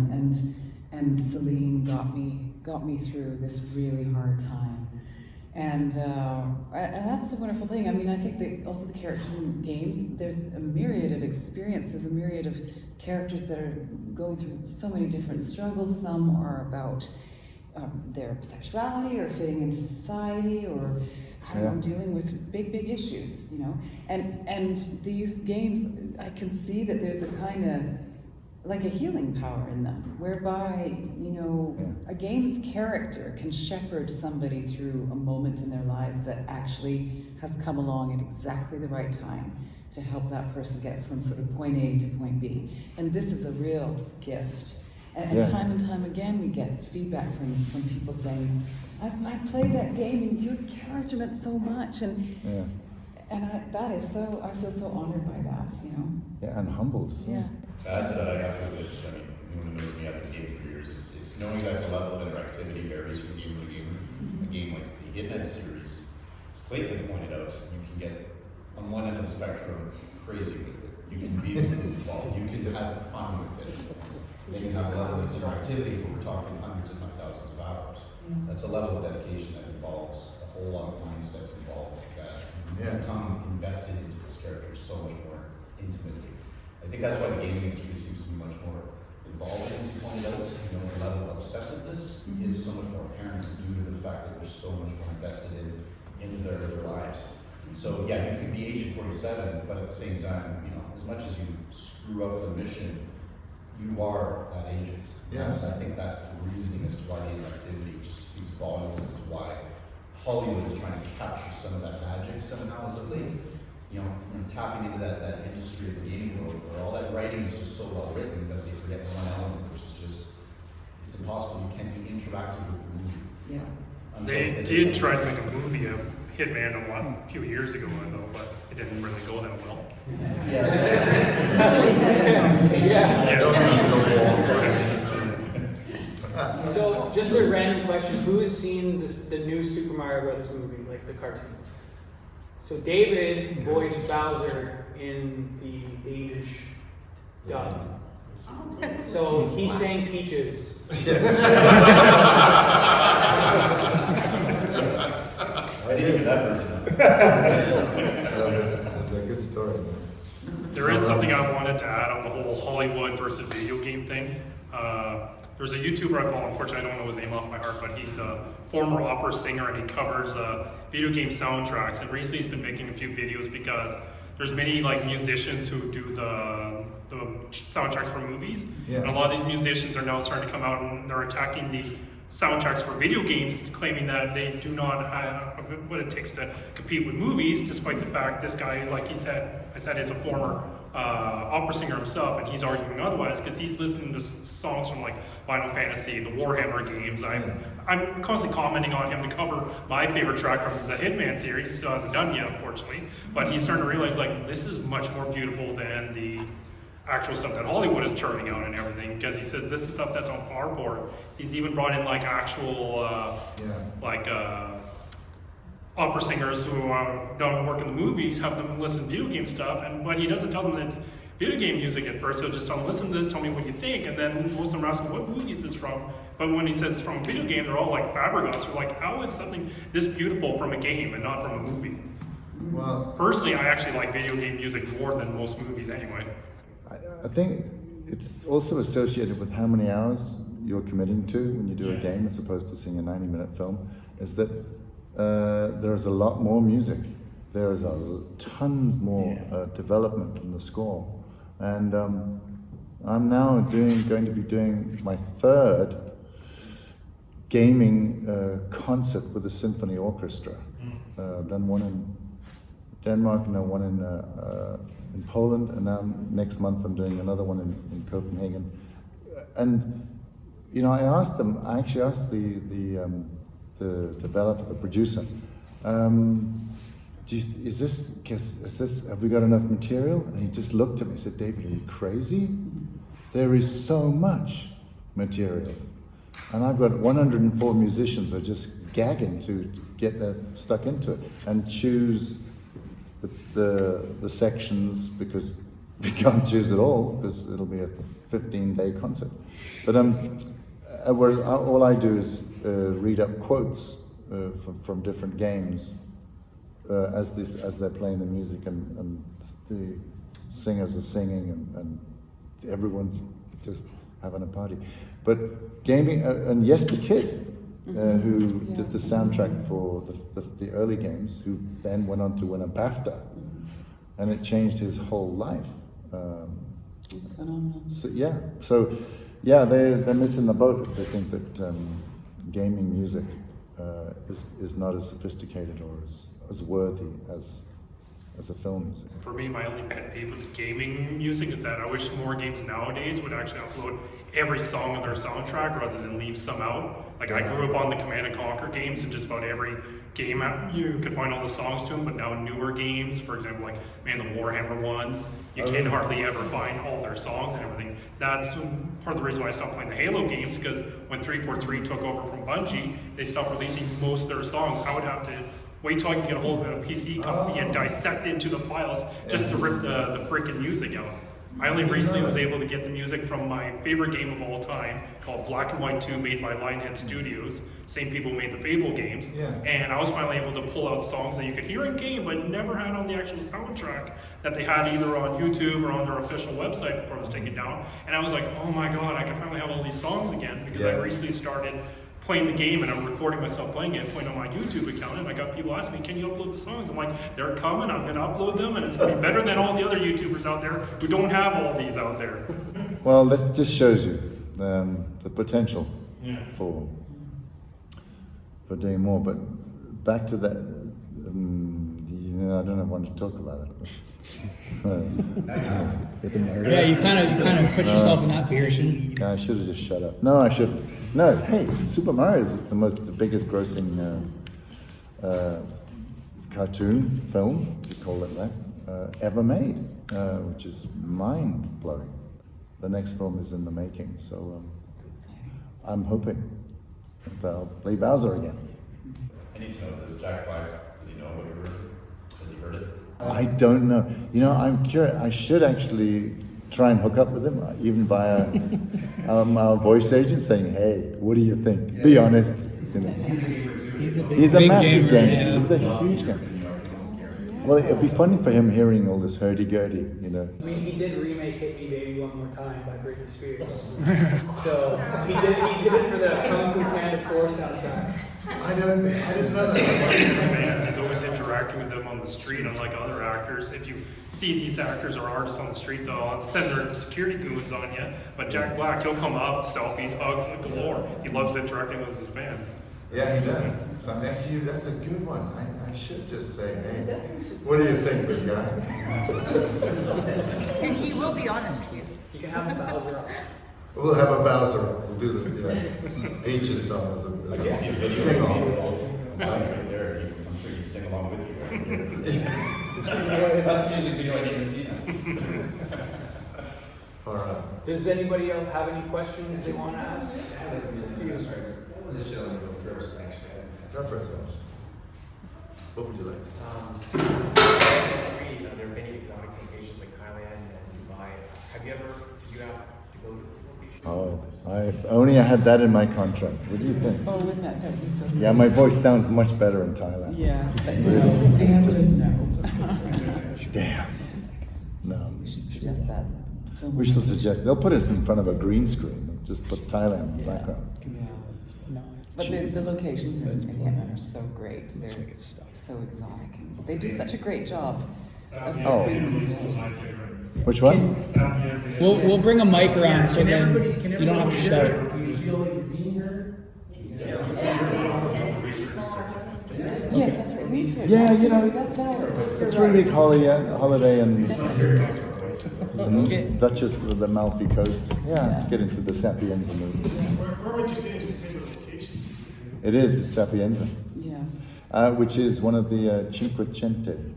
Speaker 5: and Selene got me through this really hard time." And that's the wonderful thing. I mean, I think that also the characters in games, there's a myriad of experience. There's a myriad of characters that are going through so many different struggles. Some are about their sexuality or fitting into society or I don't know, dealing with big issues, And these games, I can see that there's a kind of like a healing power in them, whereby, a game's character can shepherd somebody through a moment in their lives that actually has come along at exactly the right time to help that person get from sort of point A to point B. And this is a real gift. And time again, we get feedback from people saying, I played that game and your character meant so much. And that is so, I feel so honored by that,
Speaker 4: Yeah, and humbled as well.
Speaker 5: Yeah.
Speaker 12: To add to that, I have to admit, anyone who knows me, I've been gaming for years, it's knowing that the level of interactivity varies from game to game. A game like the Hitman series, as Clayton pointed out, you can get on one end of the spectrum crazy with it. You can be involved, you can have fun with it. Then you have a level of interactivity where we're talking hundreds if not thousands of hours. That's a level of dedication that involves a whole lot of mindsets involved that you become invested into those characters so much more intimately. I think that's why the gaming industry seems to be much more evolving, as you pointed out. The level of obsessiveness is so much more apparent due to the fact that they're so much more invested in their lives. So yeah, you can be Agent 47, but at the same time, as much as you screw up the mission, you are that agent. Yes, I think that's the reasoning as to why the interactivity just speaks volumes as to why Hollywood is trying to capture some of that magic somehow as of late. Tapping into that industry of the gaming world where all that writing is just so well written that they forget one element, which is just, it's impossible. You can't be interactive with the movie.
Speaker 5: Yeah.
Speaker 10: They did try to make a movie of Hitman a few years ago, though, but it didn't really go that well.
Speaker 13: So, just a random question: who's seen the new Super Mario Brothers movie, like the cartoon? So David voiced Bowser in the Danish dub. So he sang Peaches.
Speaker 4: I did that version. That's a good story.
Speaker 10: There is something I wanted to add on the whole Hollywood versus video game thing. There's a YouTuber I follow, unfortunately I don't know his name off my heart, but he's a former opera singer and he covers video game soundtracks. And recently he's been making a few videos because there's many musicians who do the soundtracks for movies. And a lot of these musicians are now starting to come out and they're attacking the soundtracks for video games, claiming that they do not have what it takes to compete with movies, despite the fact this guy, like he said, is a former opera singer himself, and he's arguing otherwise because he's listening to songs from Final Fantasy, the Warhammer games. I'm constantly commenting on him to cover my favorite track from the Hitman series. He still hasn't done yet, unfortunately, but he's starting to realize this is much more beautiful than the actual stuff that Hollywood is churning out and everything, because he says this is stuff that's on our board. He's even brought in actual opera singers who don't work in the movies, have them listen to video game stuff, but he doesn't tell them that video game music at first. He'll just tell them, listen to this, tell me what you think, and then most of them are asking, what movie is this from? But when he says it's from a video game, they're all like Fabregas. They're like, how is something this beautiful from a game and not from a movie?
Speaker 4: Well,
Speaker 10: personally, I actually like video game music more than most movies anyway.
Speaker 4: I think it's also associated with how many hours you're committing to when you do a game as opposed to seeing a 90-minute film, is that there's a lot more music. There is a ton more development in the score. And I'm now going to be doing my third gaming concert with a symphony orchestra. I've done one in Denmark and one in Poland, and now next month I'm doing another one in Copenhagen. And you know, I actually asked the developer, the producer, is this, have we got enough material? And he just looked at me and said, David, are you crazy? There is so much material. And I've got 104 musicians who are just gagging to get stuck into it and choose the sections, because we can't choose it all because it'll be a 15-day concert. But all I do is read up quotes from different games as they're playing the music, and the singers are singing, and everyone's just having a party. But gaming, and Jesper Kid, who did the soundtrack for the early games, who then went on to win a BAFTA, and it changed his whole life.
Speaker 5: It's phenomenal.
Speaker 4: So they're missing the boat if they think that gaming music is not as sophisticated or as worthy as a film music.
Speaker 10: For me, my only pet peeve with gaming music is that I wish more games nowadays would actually upload every song on their soundtrack rather than leave some out. Like, I grew up on the Command & Conquer games, and just about every game you could find all the songs to them, but now newer games, for example, like the Warhammer ones, you can hardly ever find all their songs and everything. That's part of the reason why I stopped playing the Halo games, because when 343 took over from Bungie, they stopped releasing most of their songs. I would have to wait till I can get a hold of a PC company and dissect into the files just to rip the freaking music out. I only recently was able to get the music from my favorite game of all time called Black and White 2, made by Lionhead Studios. Same people who made the Fable games. And I was finally able to pull out songs that you could hear in game but never had on the actual soundtrack that they had either on YouTube or on their official website before it was taken down. And I was like, oh my god, I can finally have all these songs again, because I recently started playing the game, and I'm recording myself playing it, putting on my YouTube account, and I got people asking me, can you upload the songs? I'm like, they're coming, I'm gonna upload them, and it's gonna be better than all the other YouTubers out there who don't have all these out there.
Speaker 4: Well, that just shows you the potential for doing more. But back to that, I don't want to talk about it.
Speaker 1: Yeah, you kind of put yourself in that position.
Speaker 4: I should have just shut up. No, I shouldn't. No, hey, Super Mario is the biggest grossing cartoon film, if you call it that, ever made, which is mind blowing. The next film is in the making, so I'm hoping that I'll play Bowser again.
Speaker 12: I need to know, does Jack Black, does he know what you heard? Has he heard it?
Speaker 4: I don't know. You know, I'm curious. I should actually try and hook up with him, even via our voice agent, saying, "Hey, what do you think? Be honest." You know. He's a massive gamer. He's a huge gamer. Well, it'd be funny for him hearing all this hurdy-gurdy, you know.
Speaker 13: I mean, he did remake "Hit Me, Baby, One More Time" by Britney Spears. So he did it for the Kung Fu Panda 4 soundtrack.
Speaker 4: I didn't know that.
Speaker 10: Fans, he's always interacting with them on the street, unlike other actors. If you see these actors or artists on the street, they'll send their security goons on you. But Jack Black, he'll come up, selfies, hugs galore. He loves interacting with his fans.
Speaker 14: Yeah, he does. So actually, that's a good one. I should just say, hey, what do you think, big guy?
Speaker 15: And he will be honest with you.
Speaker 13: You can have a Bowser off.
Speaker 14: We'll have a Bowser. We'll do the Peaches song as a sing along.
Speaker 12: Right there, I'm sure you can sing along with you. That's the music video I didn't see that.
Speaker 14: All right.
Speaker 13: Does anybody else have any questions they want to ask?
Speaker 14: First, actually. Go first. What would you like to say?
Speaker 9: There are many exotic locations like Thailand and Dubai Have you have to go to this location?
Speaker 4: Oh, if only I had that in my contract. What do you think?
Speaker 5: Oh, wouldn't that be so good?
Speaker 4: Yeah, my voice sounds much better in Thailand.
Speaker 5: Yeah, but no, the answer is no.
Speaker 4: Damn. No.
Speaker 5: We should suggest that.
Speaker 4: We should suggest, they'll put us in front of a green screen and just put Thailand in the background.
Speaker 5: Yeah. But the locations in Hitman are so great. They're so exotic. And they do such a great job of bringing them together.
Speaker 4: Which one?
Speaker 1: We'll bring a mic around so then you don't have to shout.
Speaker 9: Do you feel like you're being heard?
Speaker 5: Yes, that's right. Research.
Speaker 4: Yeah, you know,
Speaker 5: that's valid.
Speaker 4: a 3-week holiday and Duchess of the Amalfi Coast. Yeah, get into the Sapienza movie.
Speaker 10: Where would you say is your favorite location?
Speaker 4: It is, it's Sapienza.
Speaker 5: Yeah.
Speaker 4: Which is one of the Cinquecento,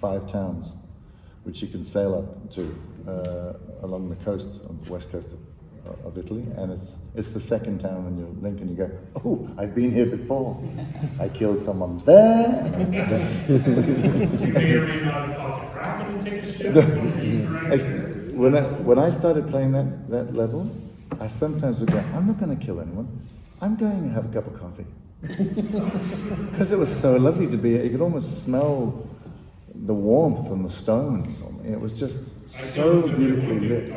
Speaker 4: 5 towns, which you can sail up to along the coast, on the west coast of Italy, and it's the second town when you link and you go, oh, I've been here before. I killed someone there.
Speaker 10: You may or may not have cost a crack and take a ship.
Speaker 4: When I started playing that level, I sometimes would go, I'm not going to kill anyone. I'm going to have a cup of coffee. Because it was so lovely to be, you could almost smell the warmth from the stones on me. It was just so beautifully lit.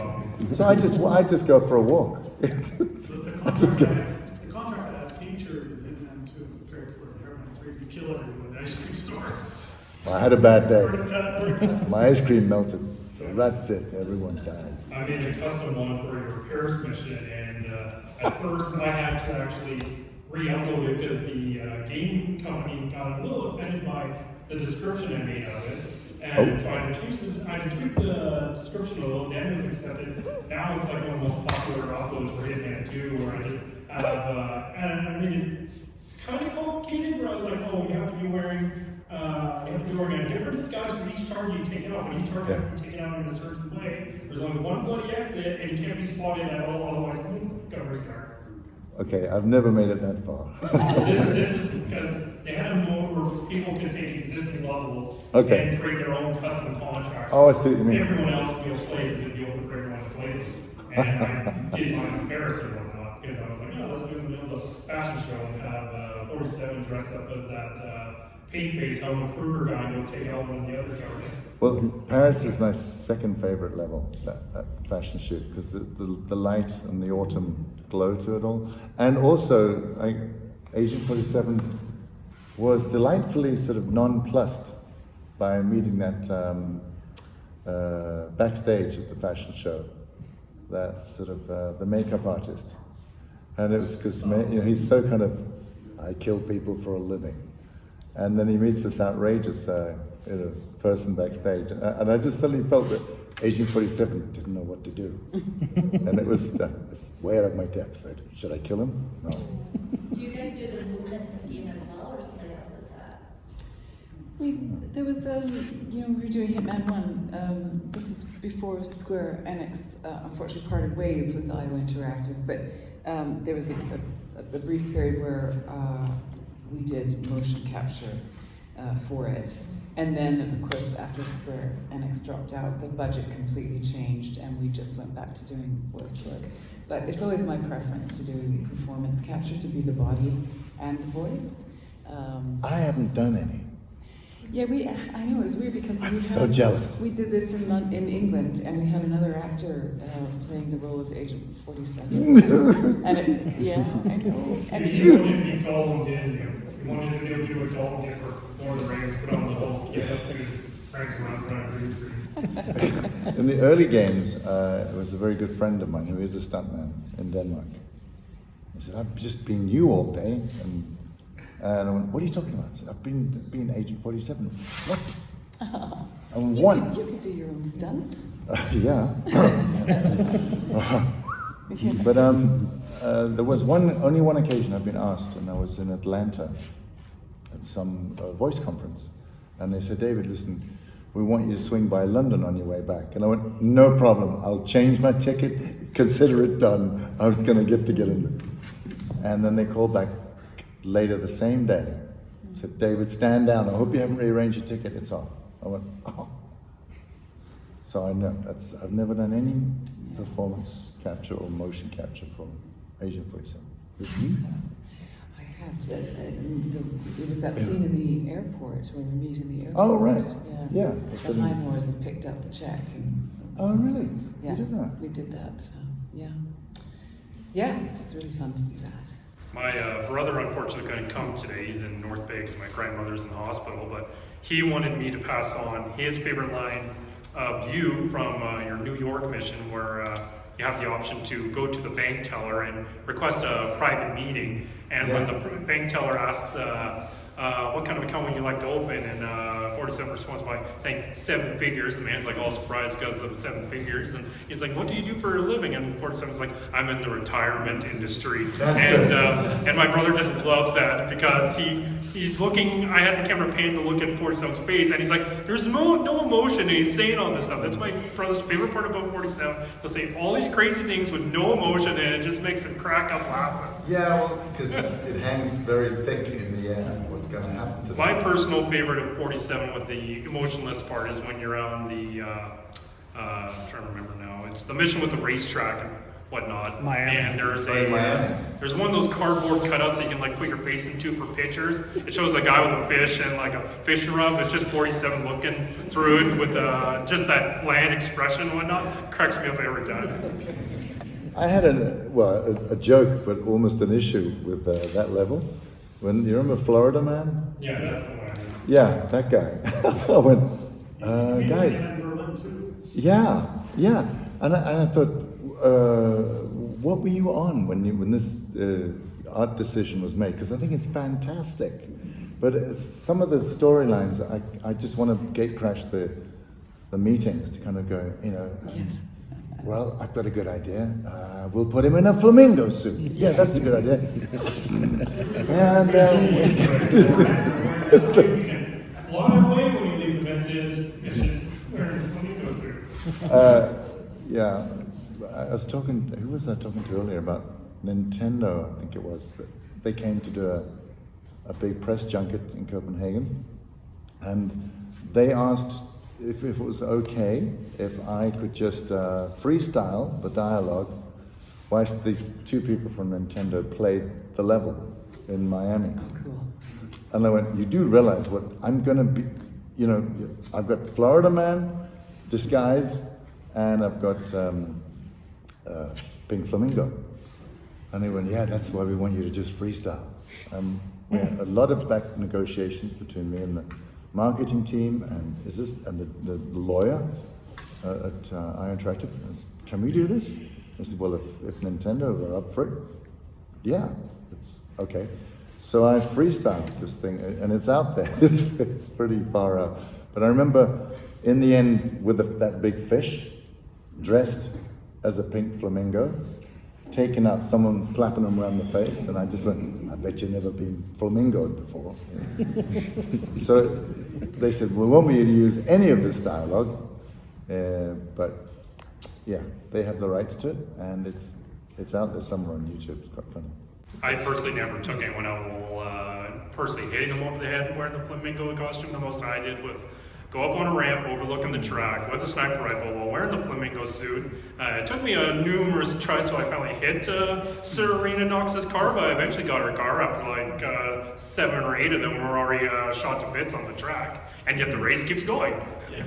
Speaker 4: So I just go for a walk. I just go.
Speaker 10: The contract had feature in to prepare for Hitman 3. You kill everyone in the ice cream store.
Speaker 4: I had a bad day. My ice cream melted. So that's it. Everyone dies.
Speaker 10: I made a custom one for a repairs mission, and at first I had to actually re-upload it because the game company got a little offended by the description I made of it, and tried to tweak the description a little. Then it was accepted. Now it's like one of the most popular uploads for Hitman 2, where I just have, and I made it kind of complicated, where I was like, oh, you have to be wearing a different disguise for each target you take out. When each target has to be taken out in a certain way, there's only one bloody exit, and you can't be spotted at all, otherwise, boom, gotta restart.
Speaker 4: Okay, I've never made it that far.
Speaker 10: This is because they had a mode where people could take existing levels and create their own custom contracts.
Speaker 4: Oh, I see what you mean.
Speaker 10: Everyone else will play because it'd be open for everyone to play. And I did my comparison or whatnot because I was like, oh, let's do it in the middle of the fashion show and have 47 dressed up as that paint-based Helen Kruger guy and go take out one of the other characters.
Speaker 4: Well, Paris is my second favorite level, that fashion shoot, because the light and the autumn glow to it all. And also, Agent 47 was delightfully sort of nonplussed by meeting that backstage at the fashion show, that sort of the makeup artist. And it was because he's so kind of, I kill people for a living. And then he meets this outrageous person backstage. And I just suddenly felt that Agent 47 didn't know what to do. And it was way out of my depth. Should I kill him? No.
Speaker 15: Do you guys do the movement in the game as well, or somebody else did that?
Speaker 5: There was, we were doing Hitman 1. This was before Square Enix unfortunately parted ways with IO Interactive, but there was a brief period where we did motion capture for it. And then, of course, after Square Enix dropped out, the budget completely changed and we just went back to doing voice work. But it's always my preference to do performance capture, to be the body and the voice.
Speaker 4: I haven't done any.
Speaker 5: Yeah, I know, it was weird because
Speaker 4: I'm so jealous.
Speaker 5: We did this in England and we had another actor playing the role of Agent 47. And I know. And
Speaker 10: You wanted to be Gollum, didn't you? You wanted to do a Gollum did for Lord of the Rings, put on the whole kit up to Frank's around green screen.
Speaker 4: In the early games, it was a very good friend of mine who is a stuntman in Denmark. He said, I've just been you all day. And I went, what are you talking about? I said, I've been Agent 47. What? And once.
Speaker 5: You could do your own stunts.
Speaker 4: Yeah. But there was only one occasion I've been asked, and I was in Atlanta at some voice conference. And they said, David, listen, we want you to swing by London on your way back. And I went, no problem. I'll change my ticket, consider it done. I was going to get in there. And then they called back later the same day, said, David, stand down. I hope you haven't rearranged your ticket. It's off. I went, oh. So I know I've never done any performance capture or motion capture for Agent 47. With you?
Speaker 5: I have. It was that scene in the airport when we meet in the airport.
Speaker 4: Oh, right.
Speaker 5: Yeah.
Speaker 4: Yeah.
Speaker 5: The Highmores have picked up the check.
Speaker 4: Oh, really?
Speaker 5: Yeah.
Speaker 4: You did that?
Speaker 5: We did that. Yeah. Yeah, it's really fun to do that.
Speaker 10: My brother unfortunately couldn't come today. He's in North Bay because my grandmother's in the hospital, but he wanted me to pass on his favorite line of you from your New York mission, where you have the option to go to the bank teller and request a private meeting. And when the bank teller asks what kind of account would you like to open, and 47 responds by saying 7 figures. The man's like all surprised because of the 7 figures, and he's like, "What do you do for a living?" And 47's like, "I'm in the retirement industry." And my brother just loves that because he's looking. I had the camera pan to look at 47's face, and he's like, "There's no emotion." And he's saying all this stuff. That's my brother's favorite part about 47. He'll say all these crazy things with no emotion, and it just makes him crack up laughing.
Speaker 14: Yeah, well, because it hangs very thick in the air. What's going to happen to them?
Speaker 10: My personal favorite of 47 with the emotionless part is when you're on the, I'm trying to remember now, it's the mission with the racetrack and whatnot.
Speaker 1: Miami.
Speaker 10: And there's
Speaker 14: Miami.
Speaker 10: there's one of those cardboard cutouts that you can like put your face into for pictures. It shows a guy with a fish and like a fishing rod. It's just 47 looking through it with just that bland expression and whatnot. Cracks me up every time.
Speaker 4: I had a joke, but almost an issue with that level. When you remember Florida Man?
Speaker 10: Yeah, that's the one.
Speaker 4: Yeah, that guy. I went, guys. Yeah, and I thought, what were you on when this art decision was made? Because I think it's fantastic, but some of the storylines, I just want to gate crash the meetings to kind of go,
Speaker 5: Yes.
Speaker 4: Well, I've got a good idea. We'll put him in a flamingo suit. Yeah, that's a good idea. And
Speaker 10: Fly away when you leave the message. Wearing a flamingo suit.
Speaker 4: Yeah, I was talking. Who was I talking to earlier about Nintendo? I think it was. That they came to do a big press junket in Copenhagen, and they asked if it was okay if I could just freestyle the dialogue whilst these 2 people from Nintendo played the level in Miami.
Speaker 5: Oh, cool.
Speaker 4: And I went, you do realize what I'm going to be, I've got Florida Man disguise, and I've got Pink Flamingo. And they went, yeah, that's why we want you to just freestyle. We had a lot of back negotiations between me and the marketing team and the lawyer at Iron Interactive. Can we do this? I said, well, if Nintendo are up for it, yeah, it's okay. So I freestyled this thing, and it's out there. It's pretty far out. But I remember in the end with that big fish, dressed as a pink flamingo, taking out someone, slapping them around the face, and I just went, I bet you've never been flamingoed before. So they said, we won't be able to use any of this dialogue, but yeah, they have the rights to it, and it's out there somewhere on YouTube. It's quite funny.
Speaker 10: I personally never took anyone out personally hitting them over the head wearing the flamingo costume. The most I did was go up on a ramp overlooking the track with a sniper rifle while wearing the flamingo suit. It took me numerous tries till I finally hit Serena Knox's car, but I eventually got her car after like 7 or 8 of them were already shot to bits on the track, and yet the race keeps going.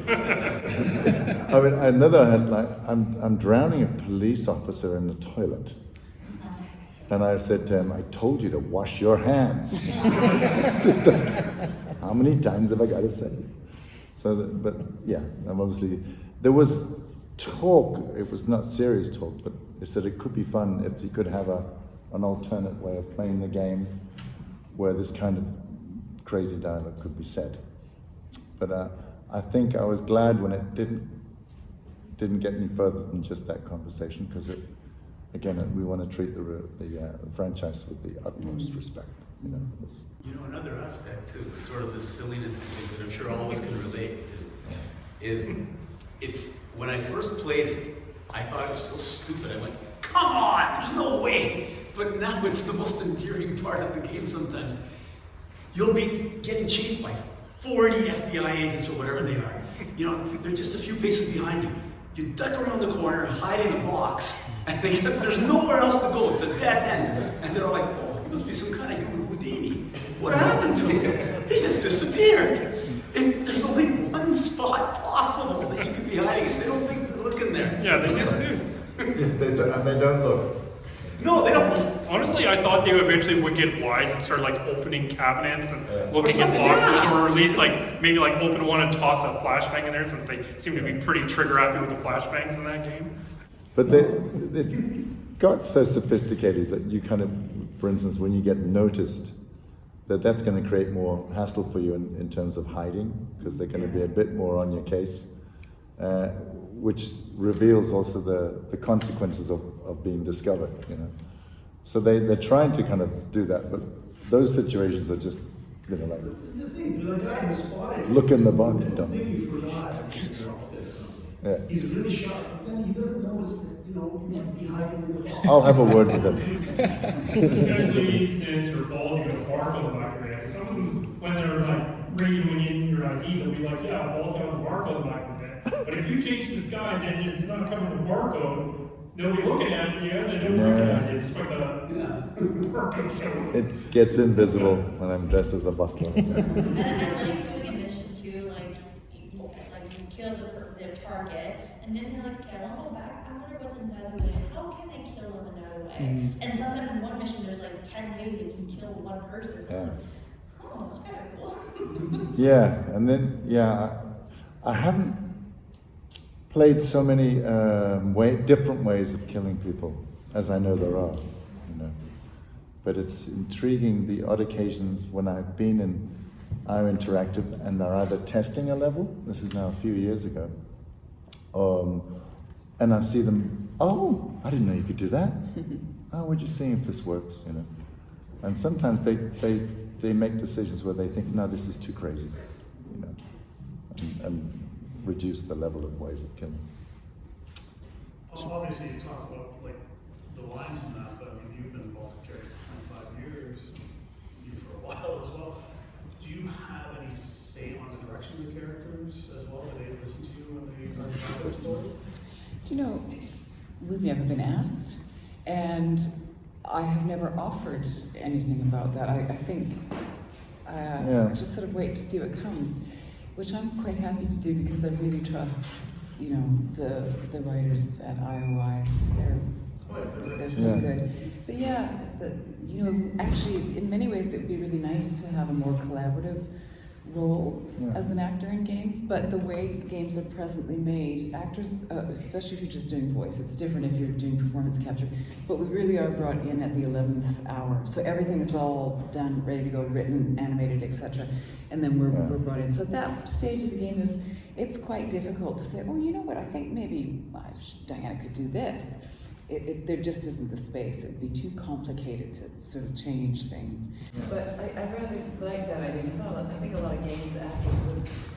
Speaker 4: I mean, another headline, I'm drowning a police officer in the toilet. And I said to him, I told you to wash your hands. How many times have I got to say it? So, but yeah, obviously, there was talk, it was not serious talk, but they said it could be fun if you could have an alternate way of playing the game where this kind of crazy dialogue could be said. But I think I was glad when it didn't get any further than just that conversation, because again, we want to treat the franchise with the utmost respect.
Speaker 8: Another aspect to sort of the silliness of things that I'm sure all of us can relate to is it's when I first played it, I thought it was so stupid. I went, come on, there's no way. But now it's the most endearing part of the game sometimes. You'll be getting chased by 40 FBI agents or whatever they are. You know, they're just a few paces behind you. You duck around the corner, hide in a box, and there's nowhere else to go. It's a dead end. And they're like, oh, he must be some kind of Houdini. What happened to him? He just disappeared. There's only one spot possible that you could be hiding in. They don't think to look in there.
Speaker 10: Yeah, they just do.
Speaker 14: And they don't look.
Speaker 8: No, they don't.
Speaker 10: Honestly, I thought they eventually would get wise and start like opening cabinets and looking in boxes, or at least like maybe like open one and toss a flashbang in there, since they seem to be pretty trigger happy with the flashbangs in that game.
Speaker 4: But it's got so sophisticated that you kind of, for instance, when you get noticed, that's going to create more hassle for you in terms of hiding, because they're going to be a bit more on your case, which reveals also the consequences of being discovered, you know. So they're trying to kind of do that, but those situations are just, you know, like,
Speaker 8: This is the thing, there's a guy who spotted you.
Speaker 4: look in the box, dumb.
Speaker 8: Maybe you forgot your outfit or something.
Speaker 4: Yeah.
Speaker 8: He's really sharp, but then he doesn't notice that, you know, you might be hiding in the box.
Speaker 4: I'll have a word with him.
Speaker 10: Especially instance or Paul, you got a barcode back there. Some of them, when they're like renewing in your ID, they'll be like, yeah, Paul got a barcode back there. But if you change disguise and it's not coming with a barcode, nobody looking at you, they don't recognize you. Just like the barcode shows.
Speaker 4: It gets invisible when I'm dressed as a butler.
Speaker 15: And I like doing a mission too, like you kill the target, and then you're like, okay, I want to go back. I wonder what's another way. How can I kill them another way?
Speaker 1: Mm-hmm.
Speaker 15: And sometimes in one mission, there's like 10 ways you can kill one person. So
Speaker 4: Yeah.
Speaker 15: it's like, oh, that's kind of cool.
Speaker 4: Yeah, and then, I haven't played so many different ways of killing people as I know there are, you know. But it's intriguing, the odd occasions when I've been in IO Interactive and they're either testing a level, this is now a few years ago, and I see them, oh, I didn't know you could do that. Oh, we're just seeing if this works, you know. And sometimes they make decisions where they think, no, this is too crazy, you know, and reduce the level of ways of killing.
Speaker 16: Obviously, you talk about like the lines in that, but I mean, you've been involved in characters for 25 years, you for a while as well. Do you have any say on the direction of the characters as well? Do they listen to you when they talk about their story?
Speaker 5: Do you know, we've never been asked, and I have never offered anything about that. I think just sort of wait to see what comes, which I'm quite happy to do because I really trust, you know, the writers at IOI. They're so good. But yeah, you know, actually, in many ways, it would be really nice to have a more collaborative role as an actor in games. But the way games are presently made, actors, especially if you're just doing voice, it's different if you're doing performance capture. But we really are brought in at the 11th hour, so everything is all done, ready to go, written, animated, etc. And then we're brought in. So at that stage of the game it's quite difficult to say, oh, you know what? I think maybe Diana could do this. There just isn't the space. It'd be too complicated to sort of change things. But I rather like that idea. I think a lot of games actors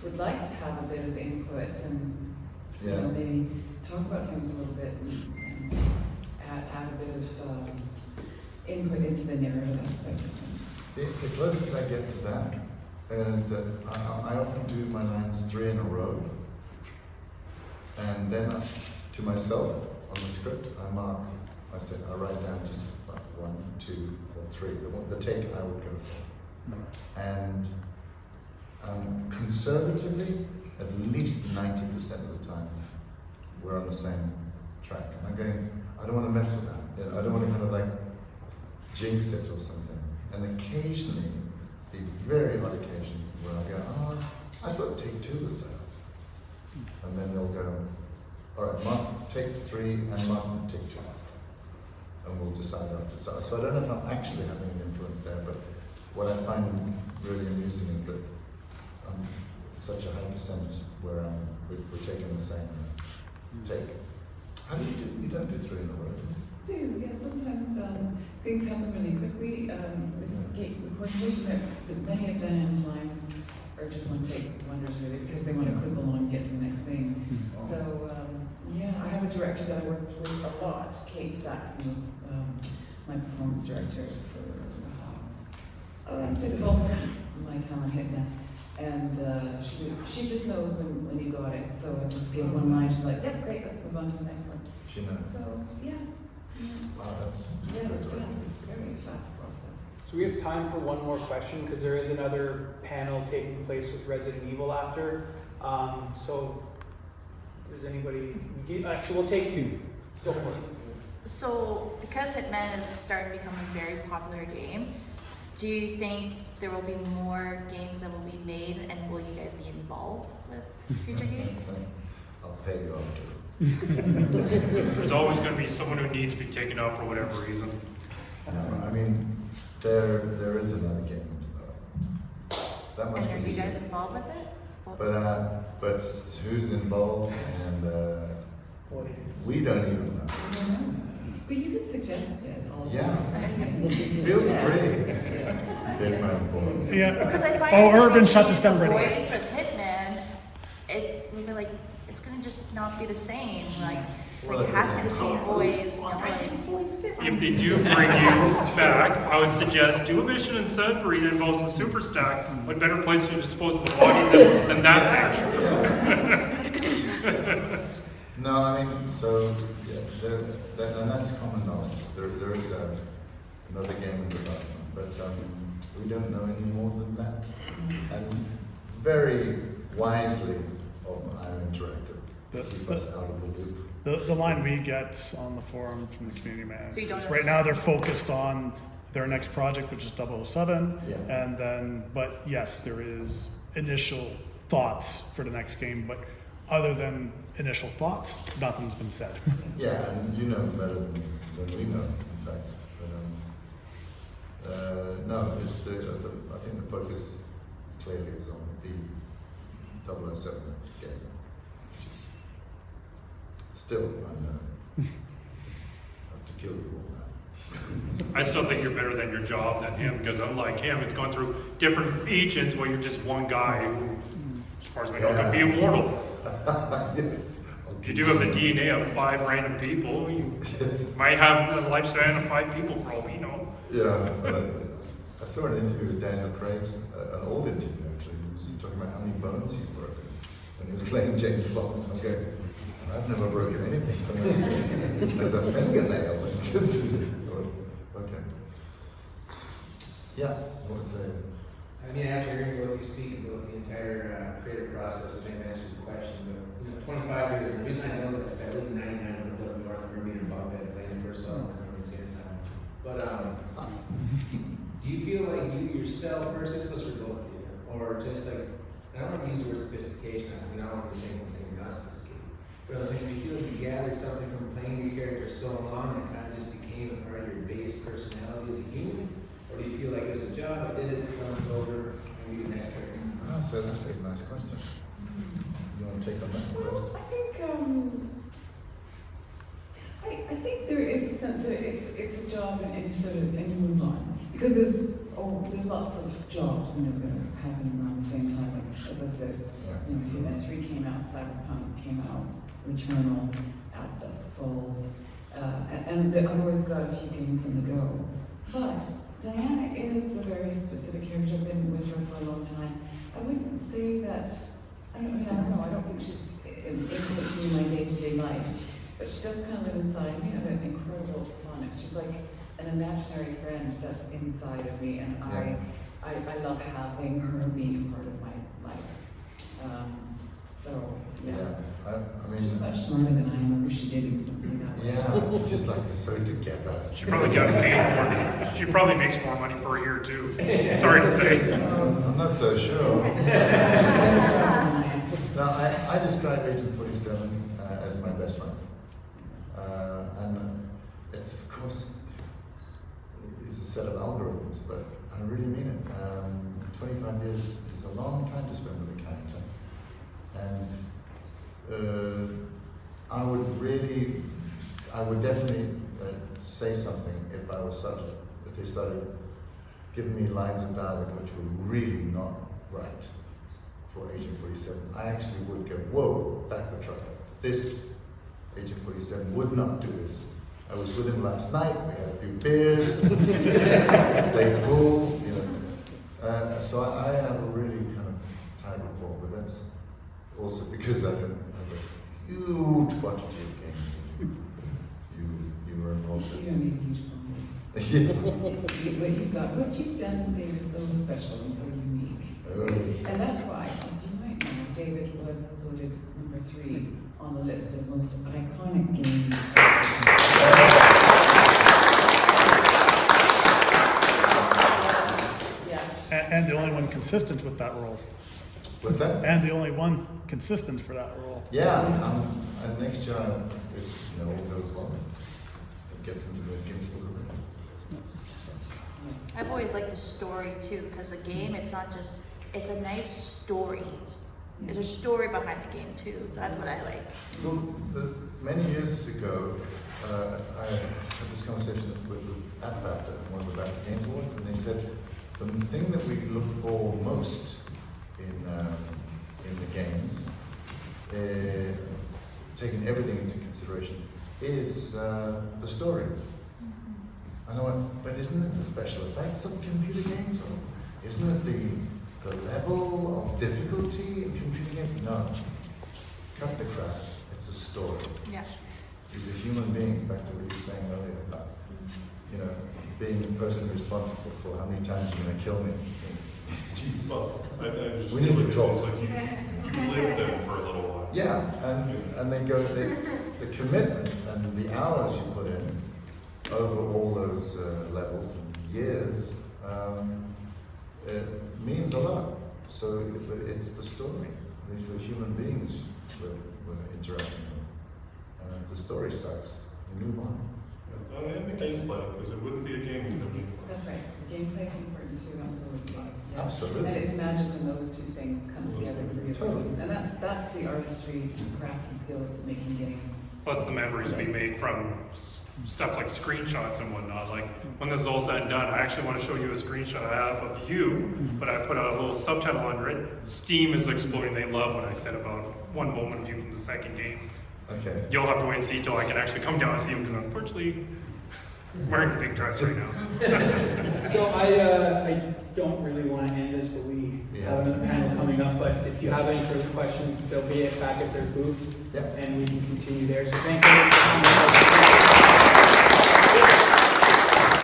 Speaker 5: would like to have a bit of input and you know, maybe talk about things a little bit and add a bit of input into the narrative aspect of things.
Speaker 14: The closest I get to that is that I often do my lines 3 in a row, and then to myself, on the script, I write down just like 1, 2, or 3, the take I would go for. And conservatively, at least 90% of the time, we're on the same track. And I'm going, I don't want to mess with that. You know, I don't want to kind of like jinx it or something. And occasionally, the very odd occasion where I go, oh, I thought take 2 was better. And then they'll go, all right, Mark, take 3, and Mark, take 2. And we'll decide after. So I don't know if I'm actually having an influence there, but what I find really amusing is that such a high percentage where we're taking the same take. How do you do? You don't do 3 in a row, do you?
Speaker 5: Yeah, sometimes things happen really quickly with recording games, and many of Diana's lines are just one-take wonders, really, because they want to clip along and get to the next thing. So, I have a director that I worked with a lot. Kate Saxon was my performance director for, I'd say the bulk of my time on Hitman. And she just knows when you got it. So I just give one line. She's like, "Yep, great. Let's move on to the next one."
Speaker 14: She knows.
Speaker 5: So yeah.
Speaker 14: Wow, that's
Speaker 5: It's fast. It's a very fast process.
Speaker 13: So we have time for one more question because there is another panel taking place with Resident Evil after. So, does anybody? Actually, we'll take two. Go for it.
Speaker 15: So, because Hitman is starting to become a very popular game, do you think there will be more games that will be made, and will you guys be involved with future games?
Speaker 14: I'll pay you afterwards.
Speaker 10: There's always going to be someone who needs to be taken out for whatever reason.
Speaker 14: No, I mean, there is another game. That much
Speaker 15: And
Speaker 14: can
Speaker 15: are
Speaker 14: be
Speaker 15: you guys
Speaker 14: said.
Speaker 15: involved with it?
Speaker 14: But who's involved and we don't even know.
Speaker 5: But you could suggest it.
Speaker 14: Yeah. Feel free. Hitman for
Speaker 1: Yeah.
Speaker 15: Because I find
Speaker 1: Oh,
Speaker 15: if
Speaker 1: Urban
Speaker 15: they
Speaker 1: shut this
Speaker 15: change
Speaker 1: down
Speaker 15: the
Speaker 1: right away.
Speaker 15: voice of Hitman, it would be like it's gonna just not be the same. Like it's like it has to be the same voice. You know, like,
Speaker 10: If they do bring you back, I would suggest do a mission in Sudbury that involves the super stack. What better place to dispose of the body than that match?
Speaker 14: No, I mean, so, yeah, and that's common knowledge. There is another game in development, but we don't know any more than that. And very wisely of IO Interactive to keep us out of the loop.
Speaker 17: The line we get on the forum from the community
Speaker 15: So you don't
Speaker 17: managers, right now they're focused on their next project, which is 007,
Speaker 14: Yeah.
Speaker 17: and then, but yes, there is initial thoughts for the next game, but other than initial thoughts, nothing's been said.
Speaker 14: Yeah, and you know better than we know, in fact. But, no, it's I think the focus clearly is on the 007 game, which is still unknown. I have to kill you all now.
Speaker 10: I still think you're better than your job than him, because unlike him, it's gone through different agents while you're just one guy who, as far as we know, can be immortal.
Speaker 14: Yes.
Speaker 10: If you do have the DNA of 5 random people, you might have the lifespan of 5 people for all we know.
Speaker 14: Yeah, I saw an interview with Daniel Craig's, an old interview actually. He was talking about how many bones he's broken when he was playing James Bond. Okay, I've never broken anything. Someone said there's a fingernail. Okay. Yeah. What was that?
Speaker 9: I mean, after hearing both you speak about the entire creative process, I think I answered the question, but 25 years, and the reason I know this is I lived in 99 and lived up north of Bermuda and Buckhead, playing the first song, I say this time. But do you feel like you yourself, or this goes for both of you, or just like, I don't want to use the word sophistication, I said, I don't want to say something not sophisticated. But I was saying, do you feel like you gathered something from playing these characters so long and it kind of just became a part of your base personality as a human? Or do you feel like it was a job, I did it, it's over, and we do the next character?
Speaker 14: Ah, so that's a nice question. You want to take on that one first?
Speaker 5: I think there is a sense that it's a job and you sort of and you move on because there's lots of jobs that are happening around the same time. Like as I said, Hitman 3 came out, Cyberpunk came out, Returnal, As Dusk Falls, and I've always got a few games on the go. But Diana is a very specific character. I've been with her for a long time. I wouldn't say that. I don't know. I don't think she's influencing my day-to-day life. But she does kind of live inside me. I have an incredible fun. She's like an imaginary friend that's inside of me, and I love having her being a part of my life. So yeah.
Speaker 14: I mean,
Speaker 5: she's much smarter than I am. I wish she did influence me that way.
Speaker 14: Yeah, it's just like so together.
Speaker 10: She probably got paid more. She probably makes more money per year too. Sorry to say.
Speaker 14: I'm not so sure. No, I describe Agent 47 as my best friend. And it's, of course, it's a set of algorithms, but I really mean it. 25 years is a long time to spend with a character. And I would definitely say something if I was subject, if they started giving me lines of dialogue which were really not right for Agent 47. I actually would go, whoa, back the truck. This Agent 47 would not do this. I was with him last night, we had a few beers, played pool, So I have a really kind of can't recall, but that's also because I don't have a huge quantity of games you were involved
Speaker 5: You
Speaker 14: in.
Speaker 5: don't need a huge quantity.
Speaker 14: Yes.
Speaker 5: What you've done there is so special and so unique. And that's why, as you might know, David was voted number 3 on the list of most iconic games.
Speaker 17: And the only one consistent with that role.
Speaker 14: What's that?
Speaker 17: And the only one consistent for that role.
Speaker 14: Yeah, and next year, if all goes well, it gets into the Guinness Book of Records.
Speaker 15: I've always liked the story too, because the game, it's not just, it's a nice story. There's a story behind the game too, so that's what I like.
Speaker 14: Well, many years ago, I had this conversation at BAFTA, one of the BAFTA Games Awards, and they said the thing that we look for most in the games, taking everything into consideration, is the stories. And I went, but isn't it the special effects of computer games? Or isn't it the level of difficulty in computer games? No. Cut the crap. It's a story.
Speaker 15: Yeah.
Speaker 14: These are human beings, back to what you were saying earlier about, being personally responsible for how many times you're going to kill me.
Speaker 11: Well,
Speaker 14: We need to talk.
Speaker 11: Like you lived them for a little while.
Speaker 14: Yeah, and the commitment and the hours you put in over all those levels and years it means a lot. So it's the story. These are human beings we're interacting with. And if the story sucks, you move on.
Speaker 11: And the gameplay, because it wouldn't be a game without gameplay.
Speaker 5: That's right. The gameplay is important too, absolutely. Yeah.
Speaker 14: Absolutely.
Speaker 5: And it's magic when those two things come together really.
Speaker 14: Totally.
Speaker 5: And that's the artistry, craft, and skill of making games.
Speaker 10: Plus the memories we make from stuff like screenshots and whatnot. Like when this is all said and done, I actually want to show you a screenshot I have of you, but I put a little subtitle under it. Steam is exploding. They love what I said about one moment view from the second game.
Speaker 14: Okay.
Speaker 10: You'll have to wait and see till I can actually come down and see him, because unfortunately, I'm wearing a big dress right now.
Speaker 1: So I don't really want to end this, but we have another panel coming up. But if you have any further questions, they'll be back at their booth, and we can continue there. So thanks everyone for coming.